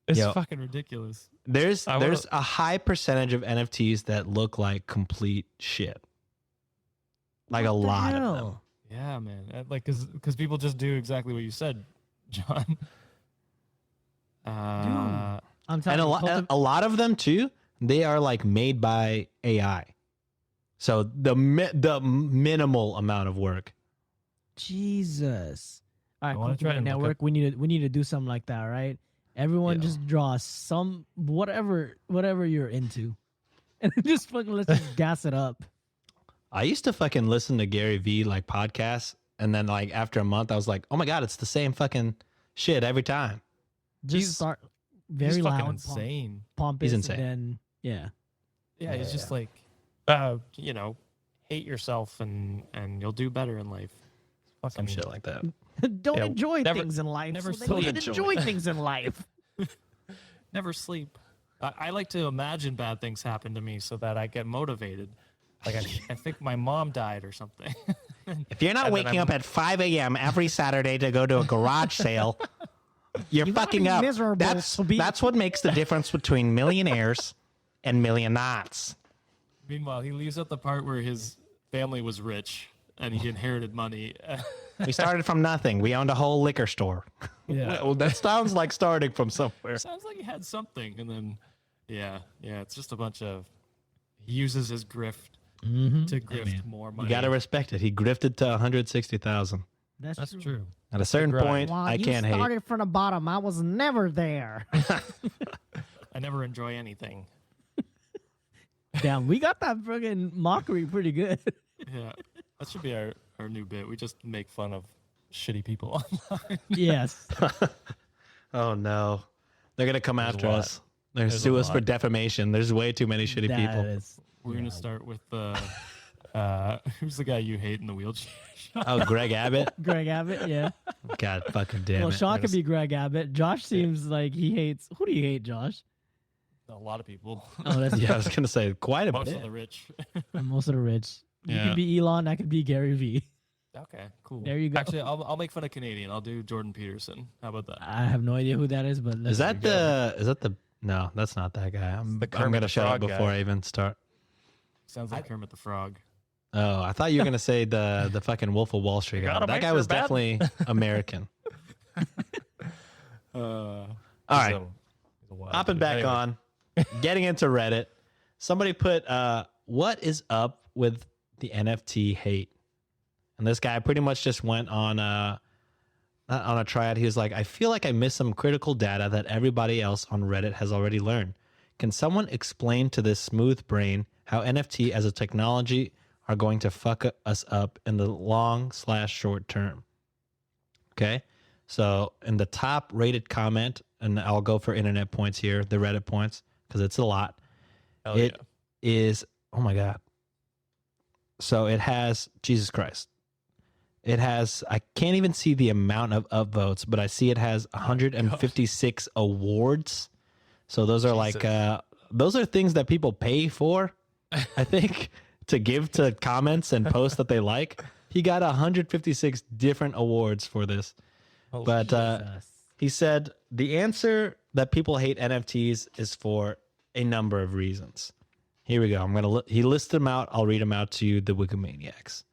It's Yo. fucking ridiculous. There's I wanna- a high percentage of NFTs that look like complete shit. Like What a the lot of them. hell? Yeah, man. Like, because people just do exactly what you said, John. I'm And telling you, a lot of them too, they are like made by AI. So the minimal amount of work. Jesus. All right, I wanna Cookie try Man and look Network. up- We need to do something like that, right? Everyone just draw some whatever you're into, and just fucking let's just gas it up. I used to fucking listen to Gary Vee like podcasts, and then like after a month, I was like, oh my god, it's the same fucking shit every time. Just He's- start He's very fucking loud, insane. pompous, He's insane. and then yeah. Yeah, he's just like, you know, hate yourself and you'll do better in life. Some shit like that. Don't Yeah, enjoy never- things in life. never So they sleep. can enjoy things in life. Never sleep. I like to imagine bad things happen to me so that I get motivated. Like I think my mom died or something. If you're not And then waking up at 5 a.m. every Saturday to go to a garage sale, you're You gotta fucking be up. miserable That's to be- what makes the difference between millionaires and millionaires. Meanwhile, he leaves out the part where his family was rich and he inherited money. We started from nothing. We owned a whole liquor store. Yeah. Well, that sounds like starting from somewhere. Sounds like he had something, and then yeah, it's just a bunch of. He uses his grift to grift more money. You gotta respect it. He grifted to 160,000. That's true. At a certain grind. point, Wow, I you can't hate. started from the bottom. I was never there. I never enjoy anything. Damn, we got that friggin' mockery pretty good. Yeah, that should be our new bit. We just make fun of shitty people online. Yes. Oh no, they're gonna come after a lot. us. They're gonna There's a sue us for lot. defamation. There's way too many shitty That people. is- We're gonna start with the. Who's the guy you hate in the wheelchair? Oh, Greg Abbott. Greg Abbott, yeah. God fucking damn Well, it. Sean could be Greg Abbott. Josh seems like he hates. Who do you hate, Josh? A lot of people. Oh, that's Yeah, I was gonna say quite a Most bit. of the rich. most of the rich. You Yeah. could be Elon. I could be Gary Vee. Okay, cool. There you go. Actually, I'll make fun of Canadian. I'll do Jordan Peterson. How about that? I have no idea who that is, but Is that the? No, that's not that guy. I'm the Kermit gonna the shut up Frog before guy. I even start. Sounds like Kermit the Frog. Oh, I thought you were gonna say the fucking Wolf of Wall Street guy. gotta That make guy sure was bad- definitely American. Uh, All right, He's a wild hopping dude. back Anyway, on, getting into Reddit. Somebody put, "What is up with the NFT hate?" And this guy pretty much just went on not on a triad. He was like, "I feel like I missed some critical data that everybody else on Reddit has already learned. Can someone explain to this smooth brain how NFT as a technology are going to fuck us up in the long/short term?" Okay. So in the top rated comment, and I'll go for internet points here, the Reddit points, because it's a lot. Hell It yeah. is, oh my God. So it has, Jesus Christ. It has, I can't even see the amount of upvotes, but I see it has 156 awards. So those are like, those are things that people pay for, I think, to give to comments and posts that they like. He got 156 different awards for this. But he said the answer that people hate NFTs is for a number of reasons. Here we go. He listed them out. I'll read them out to you, the Wikimaniacs.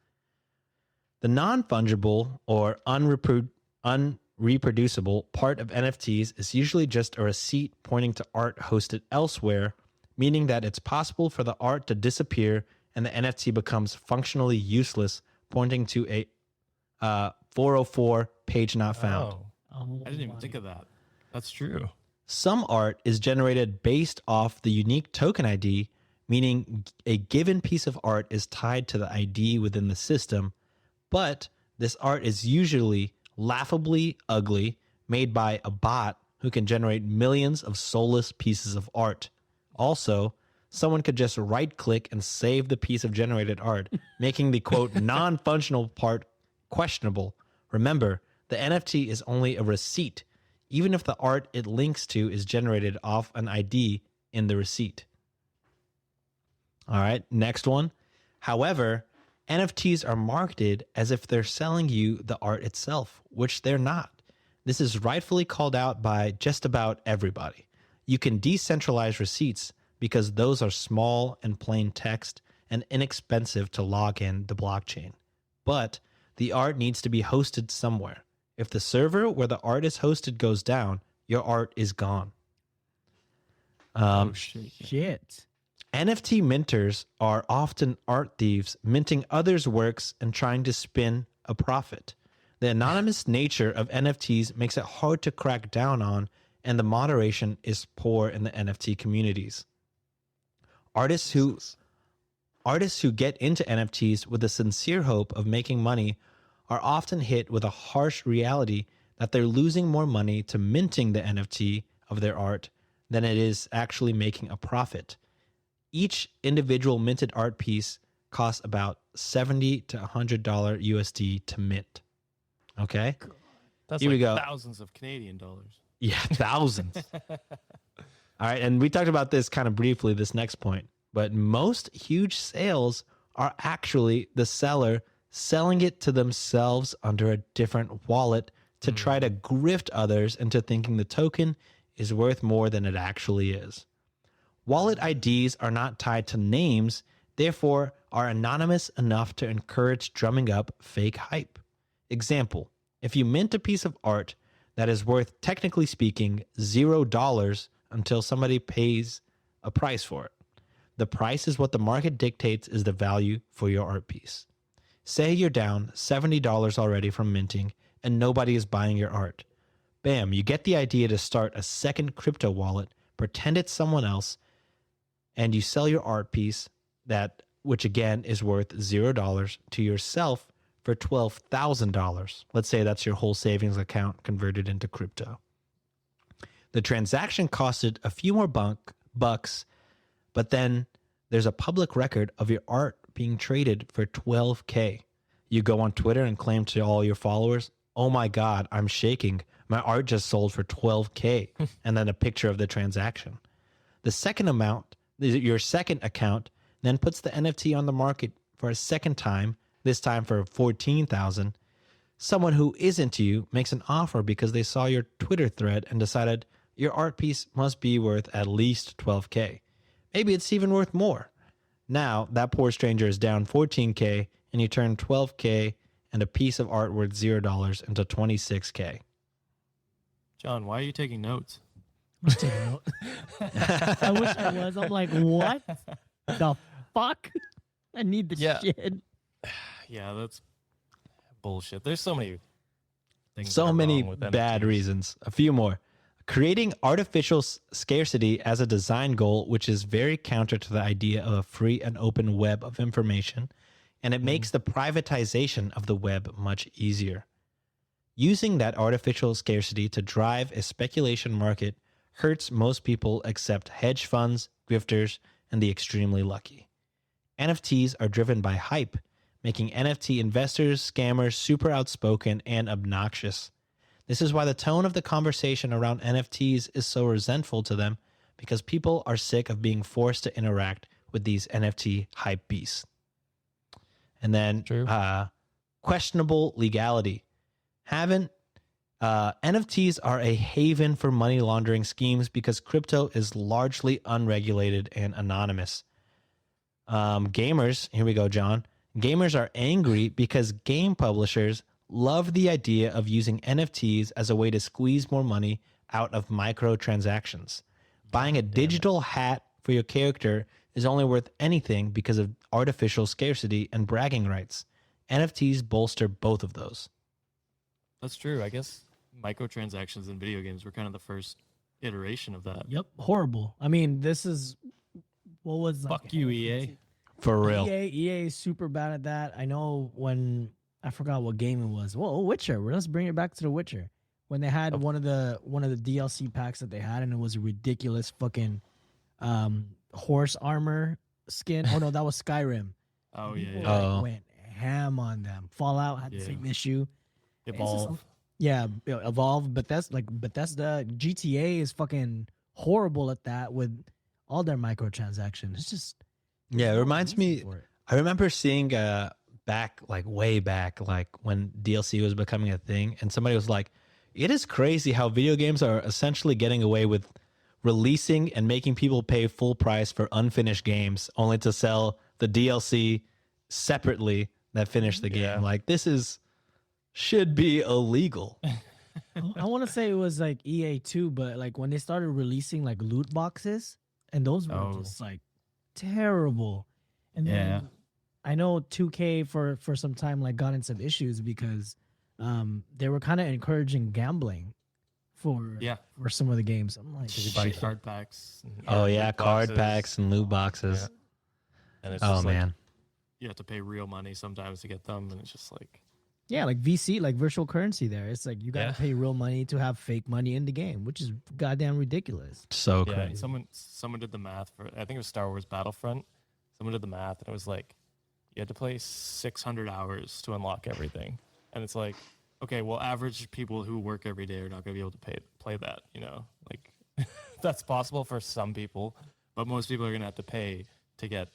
The non-fungible or unreproducible part of NFTs is usually just a receipt pointing to art hosted elsewhere, meaning that it's possible for the art to disappear and the NFT becomes functionally useless, pointing to a 404 page not found. Oh. Oh, I didn't even think of that. That's true. Some art is generated based off the unique token ID, meaning a given piece of art is tied to the ID within the system, but this art is usually laughably ugly, made by a bot who can generate millions of soulless pieces of art. Also, someone could just right-click and save the piece of generated art, making the, quote, non-functional part questionable. Remember, the NFT is only a receipt, even if the art it links to is generated off an ID in the receipt. All right, next one. However, NFTs are marketed as if they're selling you the art itself, which they're not. This is rightfully called out by just about everybody. You can decentralize receipts because those are small and plain text and inexpensive to log in the blockchain. But the art needs to be hosted somewhere. If the server where the art is hosted goes down, your art is gone. Oh shit. Shit. NFT minters are often art thieves minting others' works and trying to spin a profit. The anonymous nature of NFTs makes it hard to crack down on, and the moderation is poor in the NFT communities. Artists who get into NFTs with a sincere hope of making money are often hit with a harsh reality that they're losing more money to minting the NFT of their art than it is actually making a profit. Each individual minted art piece costs about $70 to $100 USD to mint. Okay? That's Here we go. thousands of Canadian dollars. Yeah, thousands. All right, and we talked about this kind of briefly, this next point, but most huge sales are actually the seller selling it to themselves under a different wallet to try to grift others into thinking the token is worth more than it actually is. Wallet IDs are not tied to names, therefore are anonymous enough to encourage drumming up fake hype. Example, if you mint a piece of art that is worth, technically speaking, $0 until somebody pays a price for it. The price is what the market dictates is the value for your art piece. Say you're down $70 already from minting and nobody is buying your art. Bam, you get the idea to start a second crypto wallet, pretend it's someone else, and you sell your art piece, which again is worth $0 to yourself for $12,000. Let's say that's your whole savings account converted into crypto. The transaction costed a few more bucks, but then there's a public record of your art being traded for $12K. You go on Twitter and claim to all your followers, "Oh my God, I'm shaking. My art just sold for $12K," and then a picture of the transaction. The second amount, your second account, then puts the NFT on the market for a second time, this time for $14,000. Someone who isn't you makes an offer because they saw your Twitter thread and decided your art piece must be worth at least $12K. Maybe it's even worth more. Now, that poor stranger is down $14K, and you turn $12K and a piece of art worth $0 into $26K. John, why are you taking notes? I'm taking a note. I wish I was. I'm like, what the fuck? I need the shit. Yeah, that's bullshit. There's so many things. So that are many wrong with bad NFTs. reasons. A few more. Creating artificial scarcity as a design goal, which is very counter to the idea of a free and open web of information, and it makes the privatization of the web much easier. Using that artificial scarcity to drive a speculation market hurts most people except hedge funds, grifters, and the extremely lucky. NFTs are driven by hype, making NFT investors, scammers super outspoken and obnoxious. This is why the tone of the conversation around NFTs is so resentful to them, because people are sick of being forced to interact with these NFT hype beasts. And then questionable legality. NFTs are a haven for money laundering schemes because crypto is largely unregulated and anonymous. Gamers, here we go, John. Gamers are angry because game publishers love the idea of using NFTs as a way to squeeze more money out of microtransactions. Buying a digital hat for your character is only worth anything because of artificial scarcity and bragging rights. NFTs bolster both of those. That's true. I guess microtransactions in video games were kind of the first iteration of that. Yep, horrible. I mean, this is what was Fuck you, EA. For real. EA is super bad at that. I know when I forgot what game it was. Well, Witcher. Let's bring it back to The Witcher. When they had one of the DLC packs that they had, and it was a ridiculous fucking horse armor skin. Oh no, that was Skyrim. Oh yeah. People, Yeah. like, went ham on them. Fallout had the same issue. Evolve. Yeah, Evolve. But that's the GTA is fucking horrible at that with all their microtransactions. It's just Yeah, it reminds me. for it. I remember seeing way back, like when DLC was becoming a thing, and somebody was like, "It is crazy how video games are essentially getting away with releasing and making people pay full price for unfinished games, only to sell the DLC separately that finish the game." Like, this is should be illegal. I want to say it was like EA too, but like when they started releasing like loot boxes, and those were just like terrible. And then I know 2K for some time like got in some issues because they were kind of encouraging gambling for some of the games. I'm like, buy card packs. Oh yeah, card packs and loot boxes. Yeah. And it's Oh just like, man. you have to pay real money sometimes to get them, and it's just like, yeah, like VC, like virtual currency there. It's like you gotta pay real money to have fake money in the game, which is goddamn ridiculous. So yeah. crazy. Someone did the math for, I think it was Star Wars Battlefront. Someone did the math, and it was like you had to play 600 hours to unlock everything. And it's like, okay, well, average people who work every day are not going to be able to play that, you know? Like, that's possible for some people, but most people are going to have to pay to get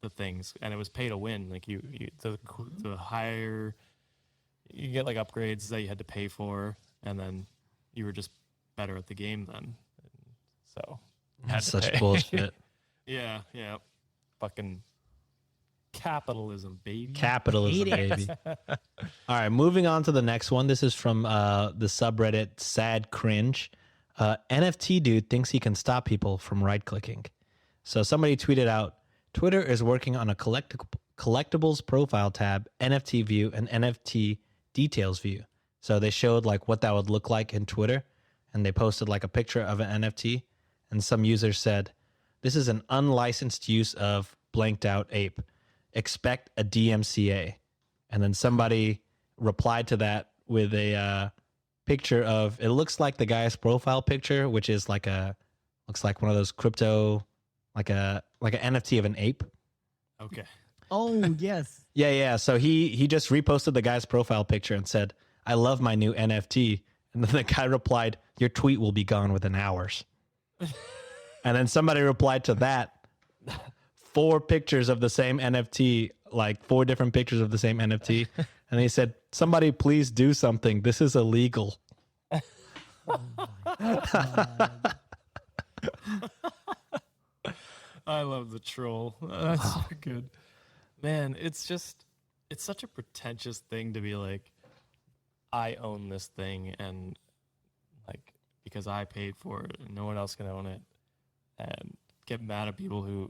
the things. And it was pay to win. Like, the higher, you get, like, upgrades that you had to pay for, and then you were just better at the game then. So, That's such bullshit. yeah. Fucking capitalism, baby. Capitalism, baby. All right, moving on to the next one. This is from the subreddit Sad Cringe. NFT dude thinks he can stop people from right-clicking. So somebody tweeted out, Twitter is working on a collectibles profile tab, NFT view, and NFT details view. So they showed like what that would look like in Twitter, and they posted like a picture of an NFT, and some users said, this is an unlicensed use of blanked out ape. Expect a DMCA. And then somebody replied to that with a picture of, it looks like the guy's profile picture, which is like looks like one of those crypto, like an NFT of an ape. Okay. Oh, yes. Yeah. So he just reposted the guy's profile picture and said, I love my new NFT. And then the guy replied, your tweet will be gone within hours. And then somebody replied to that, 4 pictures of the same NFT, like 4 different pictures of the same NFT. And he said, somebody please do something. This is illegal. I love the troll. That's so good. Man, it's such a pretentious thing to be like, I own this thing, and like, because I paid for it and no one else can own it, and get mad at people who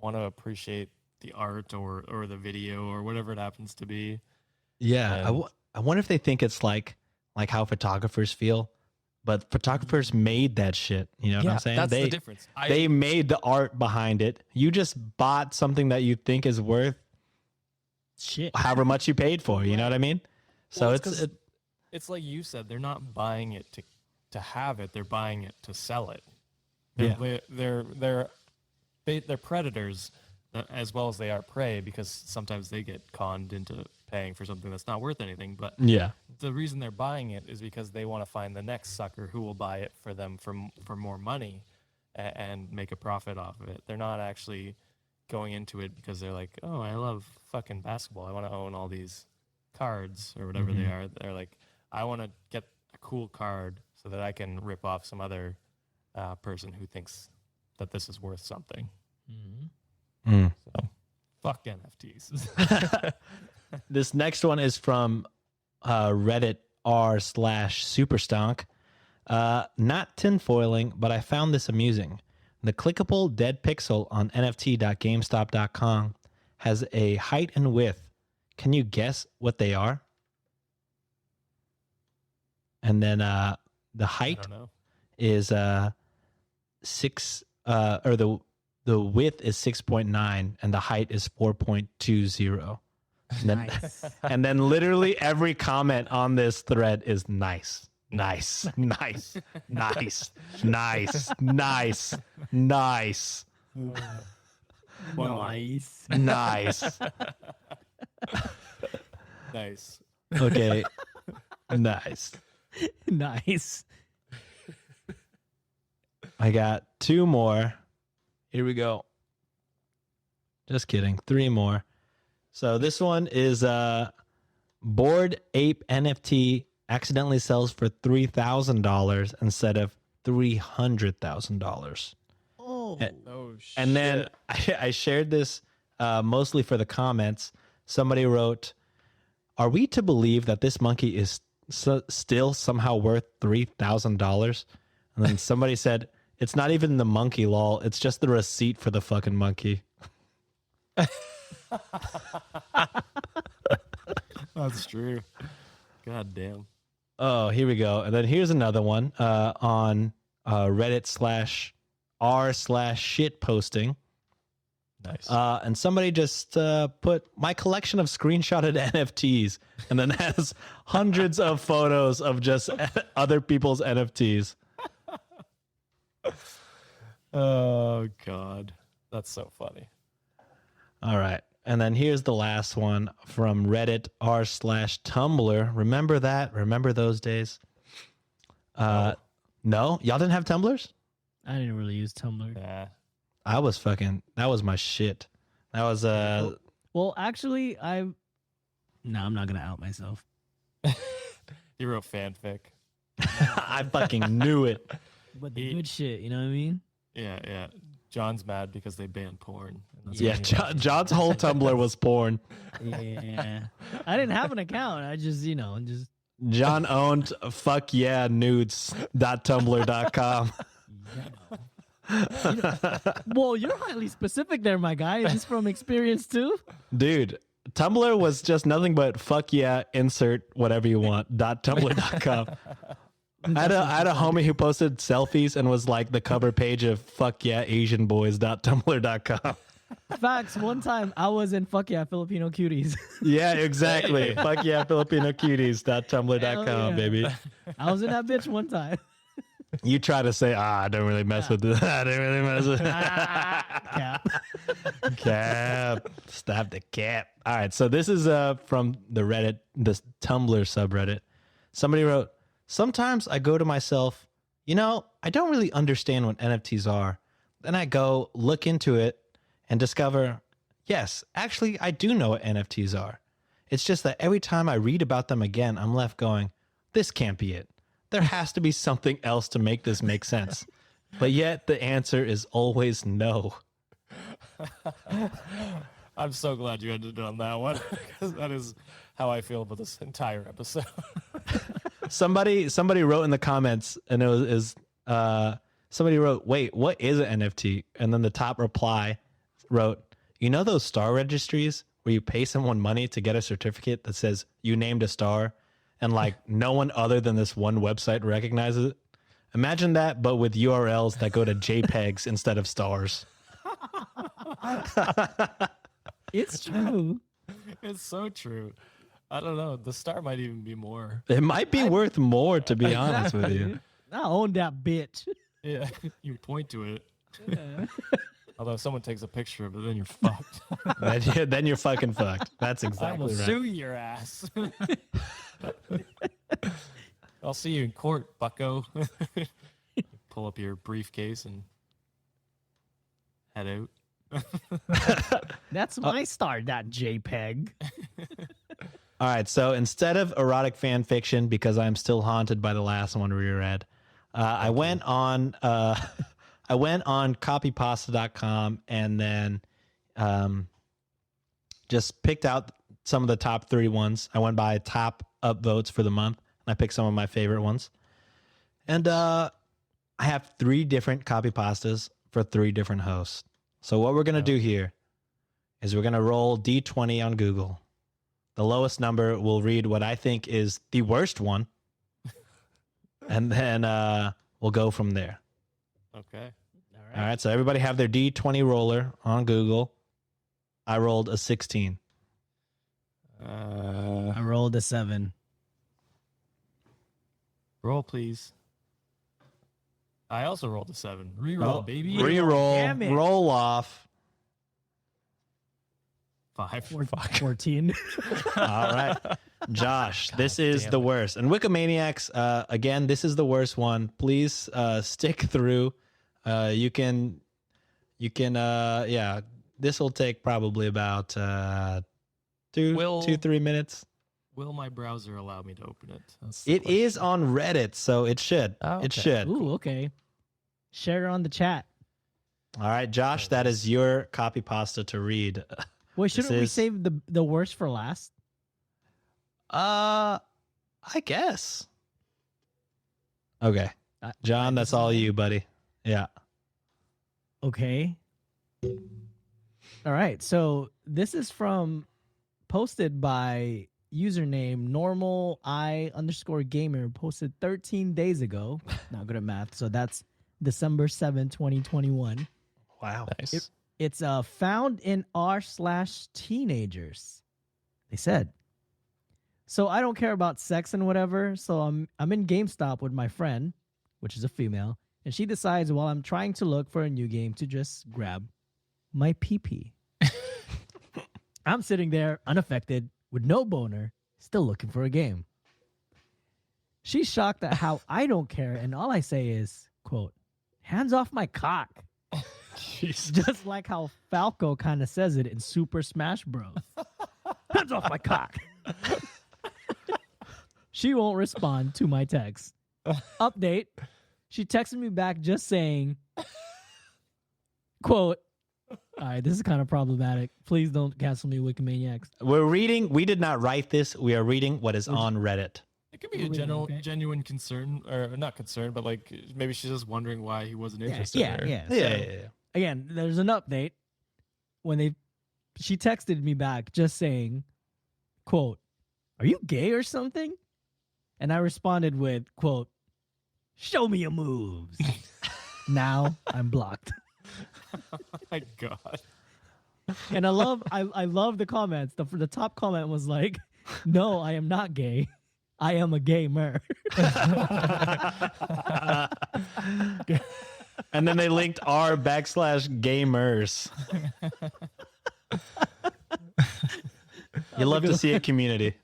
want to appreciate the art or the video or whatever it happens to be. Yeah. I wonder if they think it's like how photographers feel, but photographers made that shit. You know what I'm saying? That's the difference. They made the art behind it. You just bought something that you think is worth shit, however much you paid for. You know what I mean? So well, it's like you said, they're not buying it to have it. They're buying it to sell it. They're predators as well as they are prey, because sometimes they get conned into paying for something that's not worth anything. But yeah, the reason they're buying it is because they want to find the next sucker who will buy it for them for more money and make a profit off of it. They're not actually going into it because they're like, oh, I love fucking basketball. I want to own all these cards or whatever they are. They're like, I want to get a cool card so that I can rip off some other person who thinks that this is worth something. So, fuck NFTs. This next one is from Reddit r/superstonk. Not tinfoiling, but I found this amusing. The clickable dead pixel on nft.gamestop.com has a height and width. Can you guess what they are? And then the height is 6 or the width is 6.9 and the height is 4.20. And then, Nice. and then literally every comment on this thread is nice. Nice. Nice. Nice. Nice. Nice. Nice. Nice. Nice. Nice. Okay. Nice. Nice. I got 2 more. Here we go. Just kidding. 3 more. So this one is Bored Ape NFT accidentally sells for $3,000 instead of $300,000. Oh. Oh, shit. And then I shared this mostly for the comments. Somebody wrote, Are we to believe that this monkey is still somehow worth $3,000? And then somebody said, it's not even the monkey, lol. It's just the receipt for the fucking monkey. That's true. God damn. Oh, here we go. And then here's another one on Reddit/r/shit posting. Nice. And somebody just put my collection of screenshotted NFTs and then has hundreds of photos of just other people's NFTs. Oh, God. That's so funny. All right. And then here's the last one from Reddit r/Tumblr. Remember that? Remember those days? No, y'all didn't have Tumblrs? I didn't really use Tumblr. Yeah. That was my shit. That was Well, actually, I'm not gonna out myself. You wrote fanfic. I fucking knew it. But the good shit, you know what I mean? Yeah. John's mad because they banned porn. And that's Yeah, what he- John's whole Tumblr was porn. Yeah. I didn't have an account. I just, just John owned fuckyeahnudes.tumblr.com. Well, you're highly specific there, my guy. Is this from experience too? Dude, Tumblr was just nothing but fuck yeah, insert whatever you want, .tumblr.com. I had a homie who posted selfies and was like the cover page of fuck yeah, asianboys.tumblr.com. Facts. One time I was in fuck yeah, Filipino cuties. Yeah, exactly. Fuck yeah, Filipino cuties.tumblr.com, Hell yeah. baby. I was in that bitch one time. You try to say, I don't really mess with this. I don't really mess with Cap. Cap. Stop the cap. All right. So this is from the Reddit, this Tumblr subreddit. Somebody wrote, sometimes I go to myself, I don't really understand what NFTs are. Then I go look into it and discover, yes, actually, I do know what NFTs are. It's just that every time I read about them again, I'm left going, this can't be it. There has to be something else to make this make sense. But yet the answer is always no. I'm so glad you ended on that one because that is how I feel about this entire episode. Somebody wrote in the comments, and it was somebody wrote, wait, what is an NFT? And then the top reply wrote, those star registries where you pay someone money to get a certificate that says you named a star and like no one other than this one website recognizes it? Imagine that, but with URLs that go to JPEGs instead of stars. It's true. It's so true. I don't know. The star might even be more. It might be worth more, to be honest with you. I own that bitch. Yeah, you point to it. Yeah. Although if someone takes a picture of it, then you're fucked. Then you're fucking fucked. That's I exactly will right. sue your ass. I'll see you in court, bucko. Pull up your briefcase and head out. That's my star, that JPEG. All right, so instead of erotic fan fiction, because I'm still haunted by the last one we read, I went on copypasta.com and then just picked out some of the top 3 ones. I went by top upvotes for the month, and I picked some of my favorite ones. And I have 3 different copypastas for 3 different hosts. So what we're going to do here is we're going to roll D20 on Google. The lowest number will read what I think is the worst one. And then we'll go from there. Okay. All right. So everybody have their D20 roller on Google. I rolled a 16. I rolled a 7. Roll, please. I also rolled a 7. Reroll, baby. Damn Reroll. it. Roll off. 5. 14. All right. Josh, this is the worst. And Wikimaniacs, again, this is the worst one. Please stick through. You can, this will take probably about 2-3 minutes. Will my browser allow me to open it? That's the It question. is on Reddit, so it should. Oh, It okay. should. Ooh, okay. Share it on the chat. All right, Josh, that is your copy pasta to read. Wait, shouldn't we is- save the worst for last? I guess. Okay. John, that's all you, buddy. Yeah. Okay. All right. So this is posted by username normalI_gamer, posted 13 days ago. Not good at math. So that's December 7, 2021. Wow. Nice. It's found in r/teenagers. They said. So I don't care about sex and whatever. So I'm in GameStop with my friend, which is a female, and she decides while I'm trying to look for a new game to just grab my pee-pee. I'm sitting there unaffected with no boner, still looking for a game. She's shocked at how I don't care, and all I say is, quote, "Hands off my cock." Just like how Falco kind of says it in Super Smash Bros. Hands off my cock. She won't respond to my text. Update. She texted me back just saying, quote, "All right, this is kind of problematic. Please don't cancel me, Wikimaniacs." We did not write this. We are reading what is on Reddit. It could be a genuine concern, or not concern, but like maybe she's just wondering why he wasn't interested in her. Yeah. Again, there's an update she texted me back just saying, quote, "Are you gay or something?" And I responded with, quote, "Show me your moves." Now I'm blocked. Oh my God. And I love the comments. The top comment was like, "No, I am not gay. I am a gamer." And then they linked r/gamers. You love to see a community.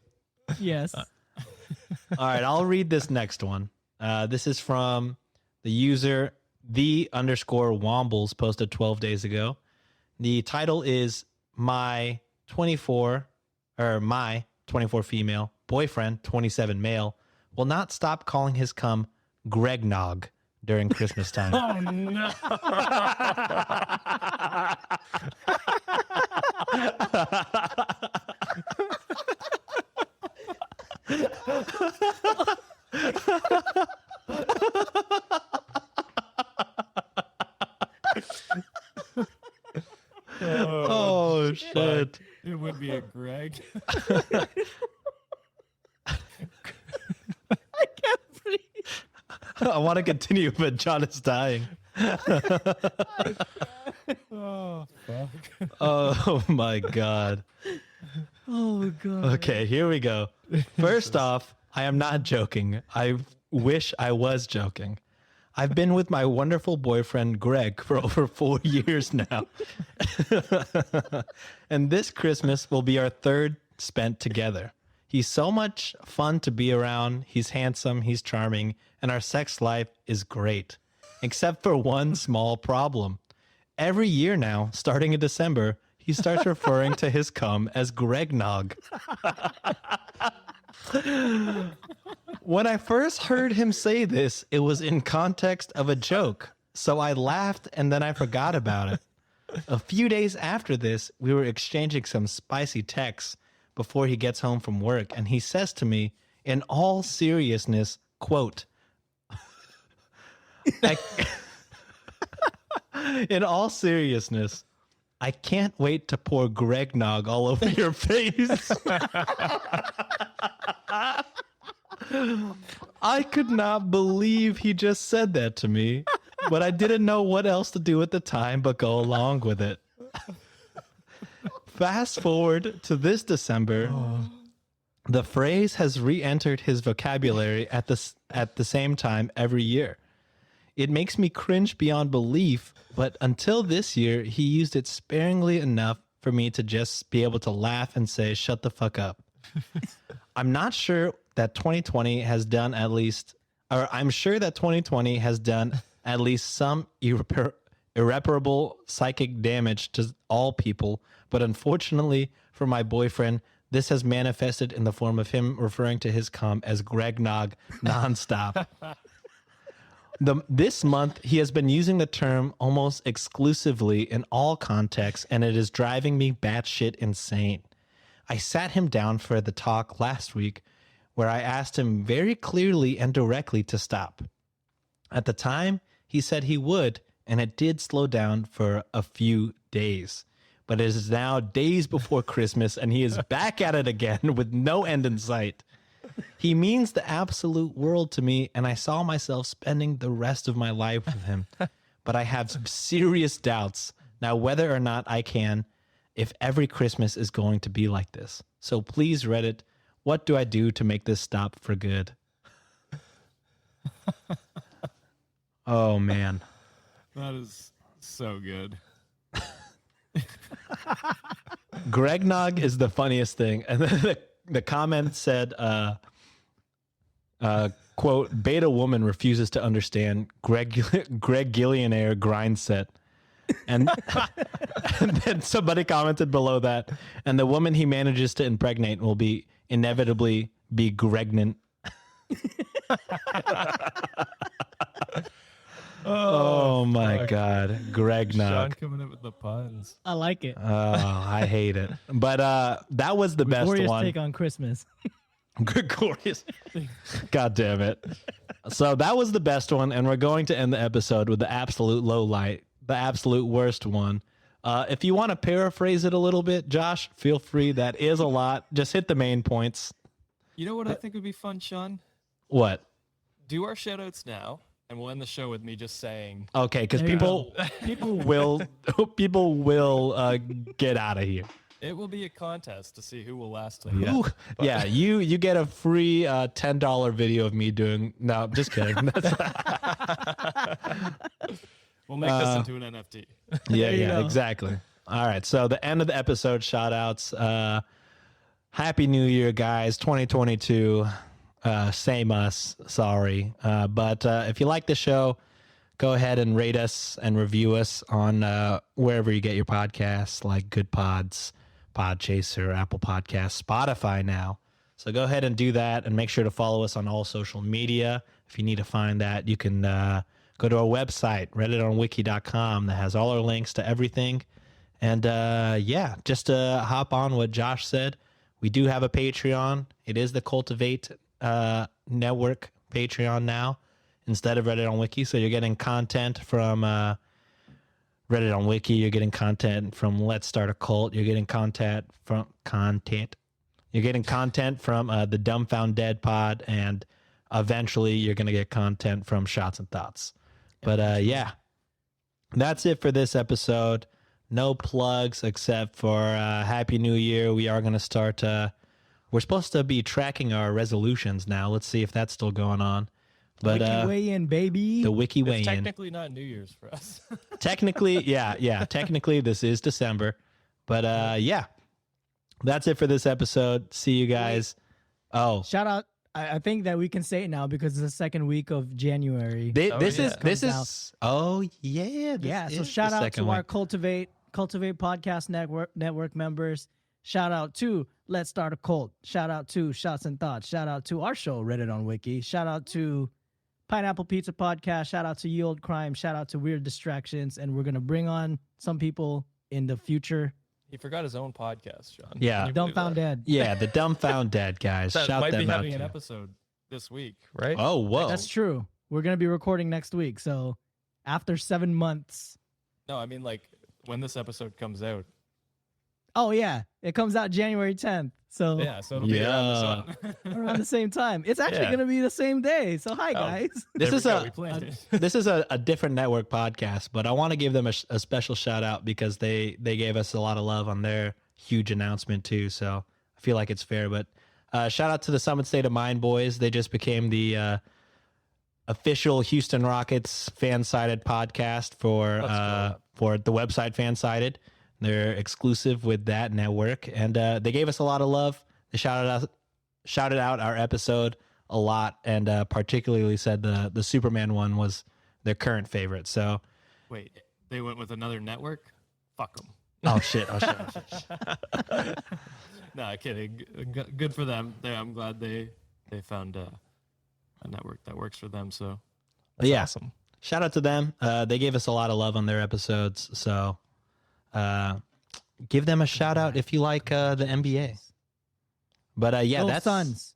Yes. All right, I'll read this next one. This is from the user the_wombles, posted 12 days ago. The title is my 24 female boyfriend, 27 male, will not stop calling his cum Gregnog during Christmas time. Oh no. Oh shit. It would be a Greg. I can't breathe. I want to continue, but John is dying. Oh fuck. Oh my God. Oh God. Okay, here we go. First off, I am not joking. I wish I was joking. I've been with my wonderful boyfriend, Greg, for over 4 years now. And this Christmas will be our third spent together. He's so much fun to be around. He's handsome, he's charming, and our sex life is great. Except for one small problem. Every year now, starting in December, he starts referring to his cum as Gregnog. When I first heard him say this, it was in context of a joke. So I laughed and then I forgot about it. A few days after this, we were exchanging some spicy texts before he gets home from work. And he says to me, in all seriousness, quote, in all seriousness, I can't wait to pour Gregnog all over your face. I could not believe he just said that to me, but I didn't know what else to do at the time but go along with it. Fast forward to this December, the phrase has re-entered his vocabulary at the same time every year. It makes me cringe beyond belief, but until this year, he used it sparingly enough for me to just be able to laugh and say, "Shut the fuck up." I'm not sure that 2020 has done at least, or I'm sure that 2020 has done at least some irreparable psychic damage to all people, but unfortunately for my boyfriend, this has manifested in the form of him referring to his cum as Gregnog nonstop. This month, he has been using the term almost exclusively in all contexts, and it is driving me batshit insane. I sat him down for the talk last week where I asked him very clearly and directly to stop. At the time, he said he would, and it did slow down for a few days. But it is now days before Christmas, and he is back at it again with no end in sight. He means the absolute world to me, and I saw myself spending the rest of my life with him. But I have some serious doubts now whether or not I can, if every Christmas is going to be like this. So please, Reddit, what do I do to make this stop for good? Oh, man. That is so good. Gregnog is the funniest thing. And then the comment said, quote, beta woman refuses to understand Greg Gillionaire grind set. And then somebody commented below that, and the woman he manages to impregnate will be inevitably be Gregnant. Oh my God, Gregnog. Sean coming up with the puns. I like it. Oh, I hate it. But that was the best Glorious one. take on Christmas. Gregorius. God damn it. So that was the best one, and we're going to end the episode with the absolute low light, the absolute worst one. If you want to paraphrase it a little bit, Josh, feel free. That is a lot. Just hit the main points. You know what I think would be fun, Sean? What? Do our shout outs now, and we'll end the show with me just saying, Okay, because There you people will get out of here. it will be a contest to see who will last till the Ooh, end. yeah, you get a free $10 video of me doing. No, I'm just kidding. We'll make this into an NFT. Yeah, you yeah, go. exactly. All right, so the end of the episode shout outs. Happy New Year, guys. 2022. Same us. Sorry. But if you like the show, go ahead and rate us and review us on wherever you get your podcasts, like Good Pods, Podchaser, Apple Podcasts, Spotify now. So go ahead and do that, and make sure to follow us on all social media. If you need to find that, you can go to our website, redditonwiki.com, that has all our links to everything. And yeah, just to hop on what Josh said, we do have a Patreon. It is the Cultivate Network Patreon now instead of Reddit on Wiki. So you're getting content from Reddit on Wiki. You're getting content from Let's Start a Cult. You're getting content from You're getting content from the Dumbfound Dead pod, and eventually you're going to get content from Shots and Thoughts. But yeah, that's it for this episode. No plugs except for Happy New Year. We are going to start. We're supposed to be tracking our resolutions now. Let's see if that's still going on. But Wiki weigh in, baby. the Wiki weigh It's in. technically not New Year's for us. Technically, yeah. Technically, this is December. But yeah, that's it for this episode. See you guys. Oh, Shout out. I think that we can say it now because it's the second week of January. this yeah. is. Oh yeah, this Yeah, so is shout the out second to one. our Cultivate Podcast Network members. Shout out to Let's Start a Cult. Shout out to Shots and Thoughts. Shout out to our show, Reddit on Wiki. Shout out to Pineapple Pizza Podcast. Shout out to Ye Old Crime. Shout out to Weird Distractions. And we're going to bring on some people in the future. He forgot his own podcast, Sean. Yeah. Can you believe Dumbfound that? Dead. Yeah, the Dumbfound Dead guys. That Shout might be them out. having an too. episode this week, right? Oh, whoa. That's true. We're going to be recording next week. So after 7 months. No, I mean like when this episode comes out. Oh, yeah. It comes out January 10th. So Yeah, so it'll be around this one. around the same time. It's actually Yeah. going to be the same day. So hi, Oh. guys. This There is we go, a we planned it. this is a different network podcast, but I want to give them a special shout out because they gave us a lot of love on their huge announcement too. So I feel like it's fair. But shout out to the Summit State of Mind boys. They just became the official Houston Rockets fan-sided podcast for the website Fansided. They're exclusive with that network, and they gave us a lot of love. They shouted out our episode a lot, and particularly said the Superman one was their current favorite. So, Wait, they went with another network? Fuck them. oh shit. No, kidding. Good for them. I'm glad they found a network that works for them. So that's Yeah. awesome. Shout out to them. They gave us a lot of love on their episodes. So give them a shout out if you like the NBA. But yeah, Go that's Suns.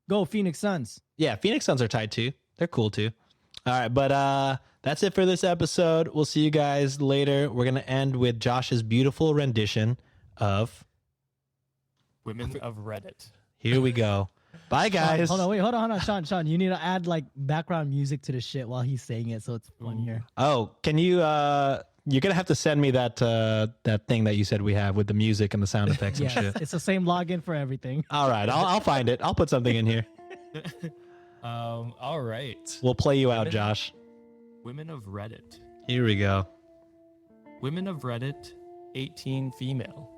Go Phoenix Suns. Yeah, Phoenix Suns are tight too. They're cool too. All right, but that's it for this episode. We'll see you guys later. We're gonna end with Josh's beautiful rendition of Women of Reddit. Here We Go. Bye, guys. Hold on, Sean. You need to add like background music to the shit while he's saying it, so it's fun here. Oh, can you? You're gonna have to send me that that thing that you said we have with the music and the sound effects and Yes, shit. it's the same login for everything. All right, I'll find it. I'll put something in here. All right. We'll play you out, Josh. Women of Reddit. Here we go. Women of Reddit, 18 female.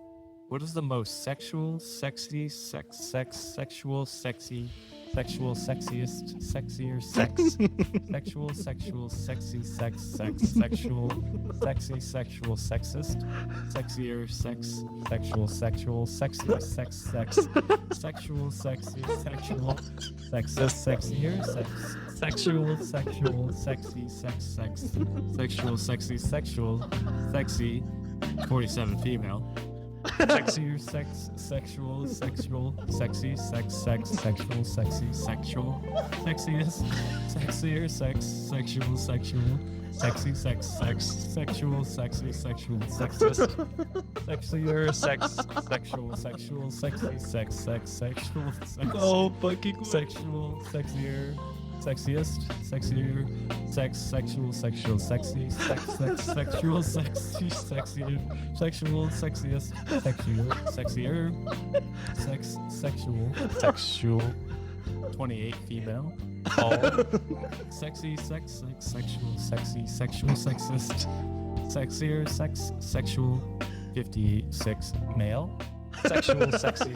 What is the most sexual, sexy, sexual, sexy, sexual, sexiest, sexier, sex, sexual, sexy, sexual, sexy, sexual, sexist, sexier, sexual, sexy, sexual, sexy, sexual, sexist, sexier, sexual, sexy, sexual, sexy, 47 female. Sexier, sexual, sexy, sexual, sexy, sexual, sexiest, sexier, sexual, sexy, sexual, sexy, sexual, sexist, sexier, sexual, sexy, sexual, Oh, fucking sexual, sexier, sexiest, sexier, sexual, sexy, sexual, sexy, sexier, sexual, sexiest, sexier, sexual, 28 female, all sexy, sexual, sexist, sexier, sexual, 56 male, sexual, sexy,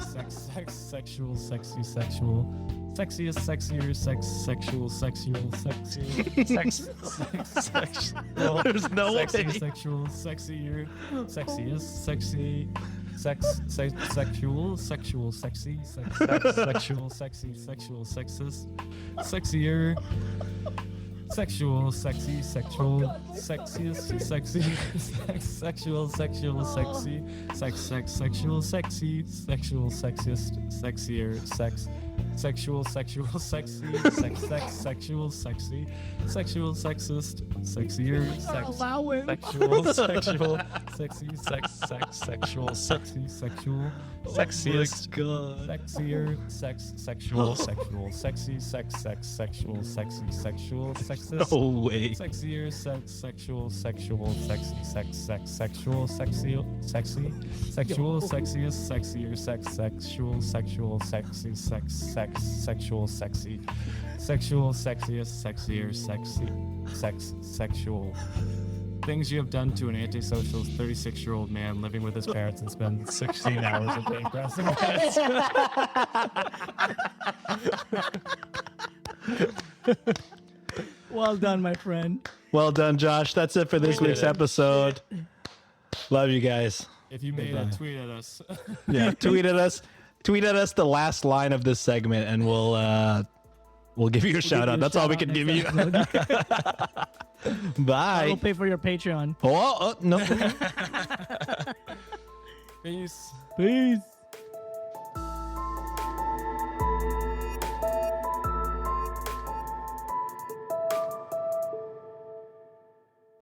sexual, sexy, sexual. Sexiest, sexier, sexual, sexy, There's no way. sexual, sexier, sexiest, sexy, sexual, sexy, sexual, sexy, sexual, sexist, sexier, sexual, sexy, sexiest, sexy, sexual, sexy, sexual, sexy, sexual, sexiest, sexier, sexual, sexy, sexual, sexy, sexual, sexist, sexier, sexual, sexy, sexual, sexy, sexual, sexiest, sexier, sexual, sexy, sexual, sexy, sexual, sexist, No way. sexier, sexual, sexy, sexual, sexy, sexual, sexiest, sexier, sexual, sexy, sexual, sexy, sexual, sexiest, sexier, sexual. Things you have done to an antisocial 36-year-old man living with his parents and spend 16 hours a day crossing heads. Well done, my friend. Well done, Josh. That's it for this week's episode. Love you guys. If you made it, tweet at us. Yeah, tweet at us. Tweet at us the last line of this segment, and we'll give you a shout out. That's all we can give you. Bye. We'll pay for your Patreon. Oh, no. Peace. Peace.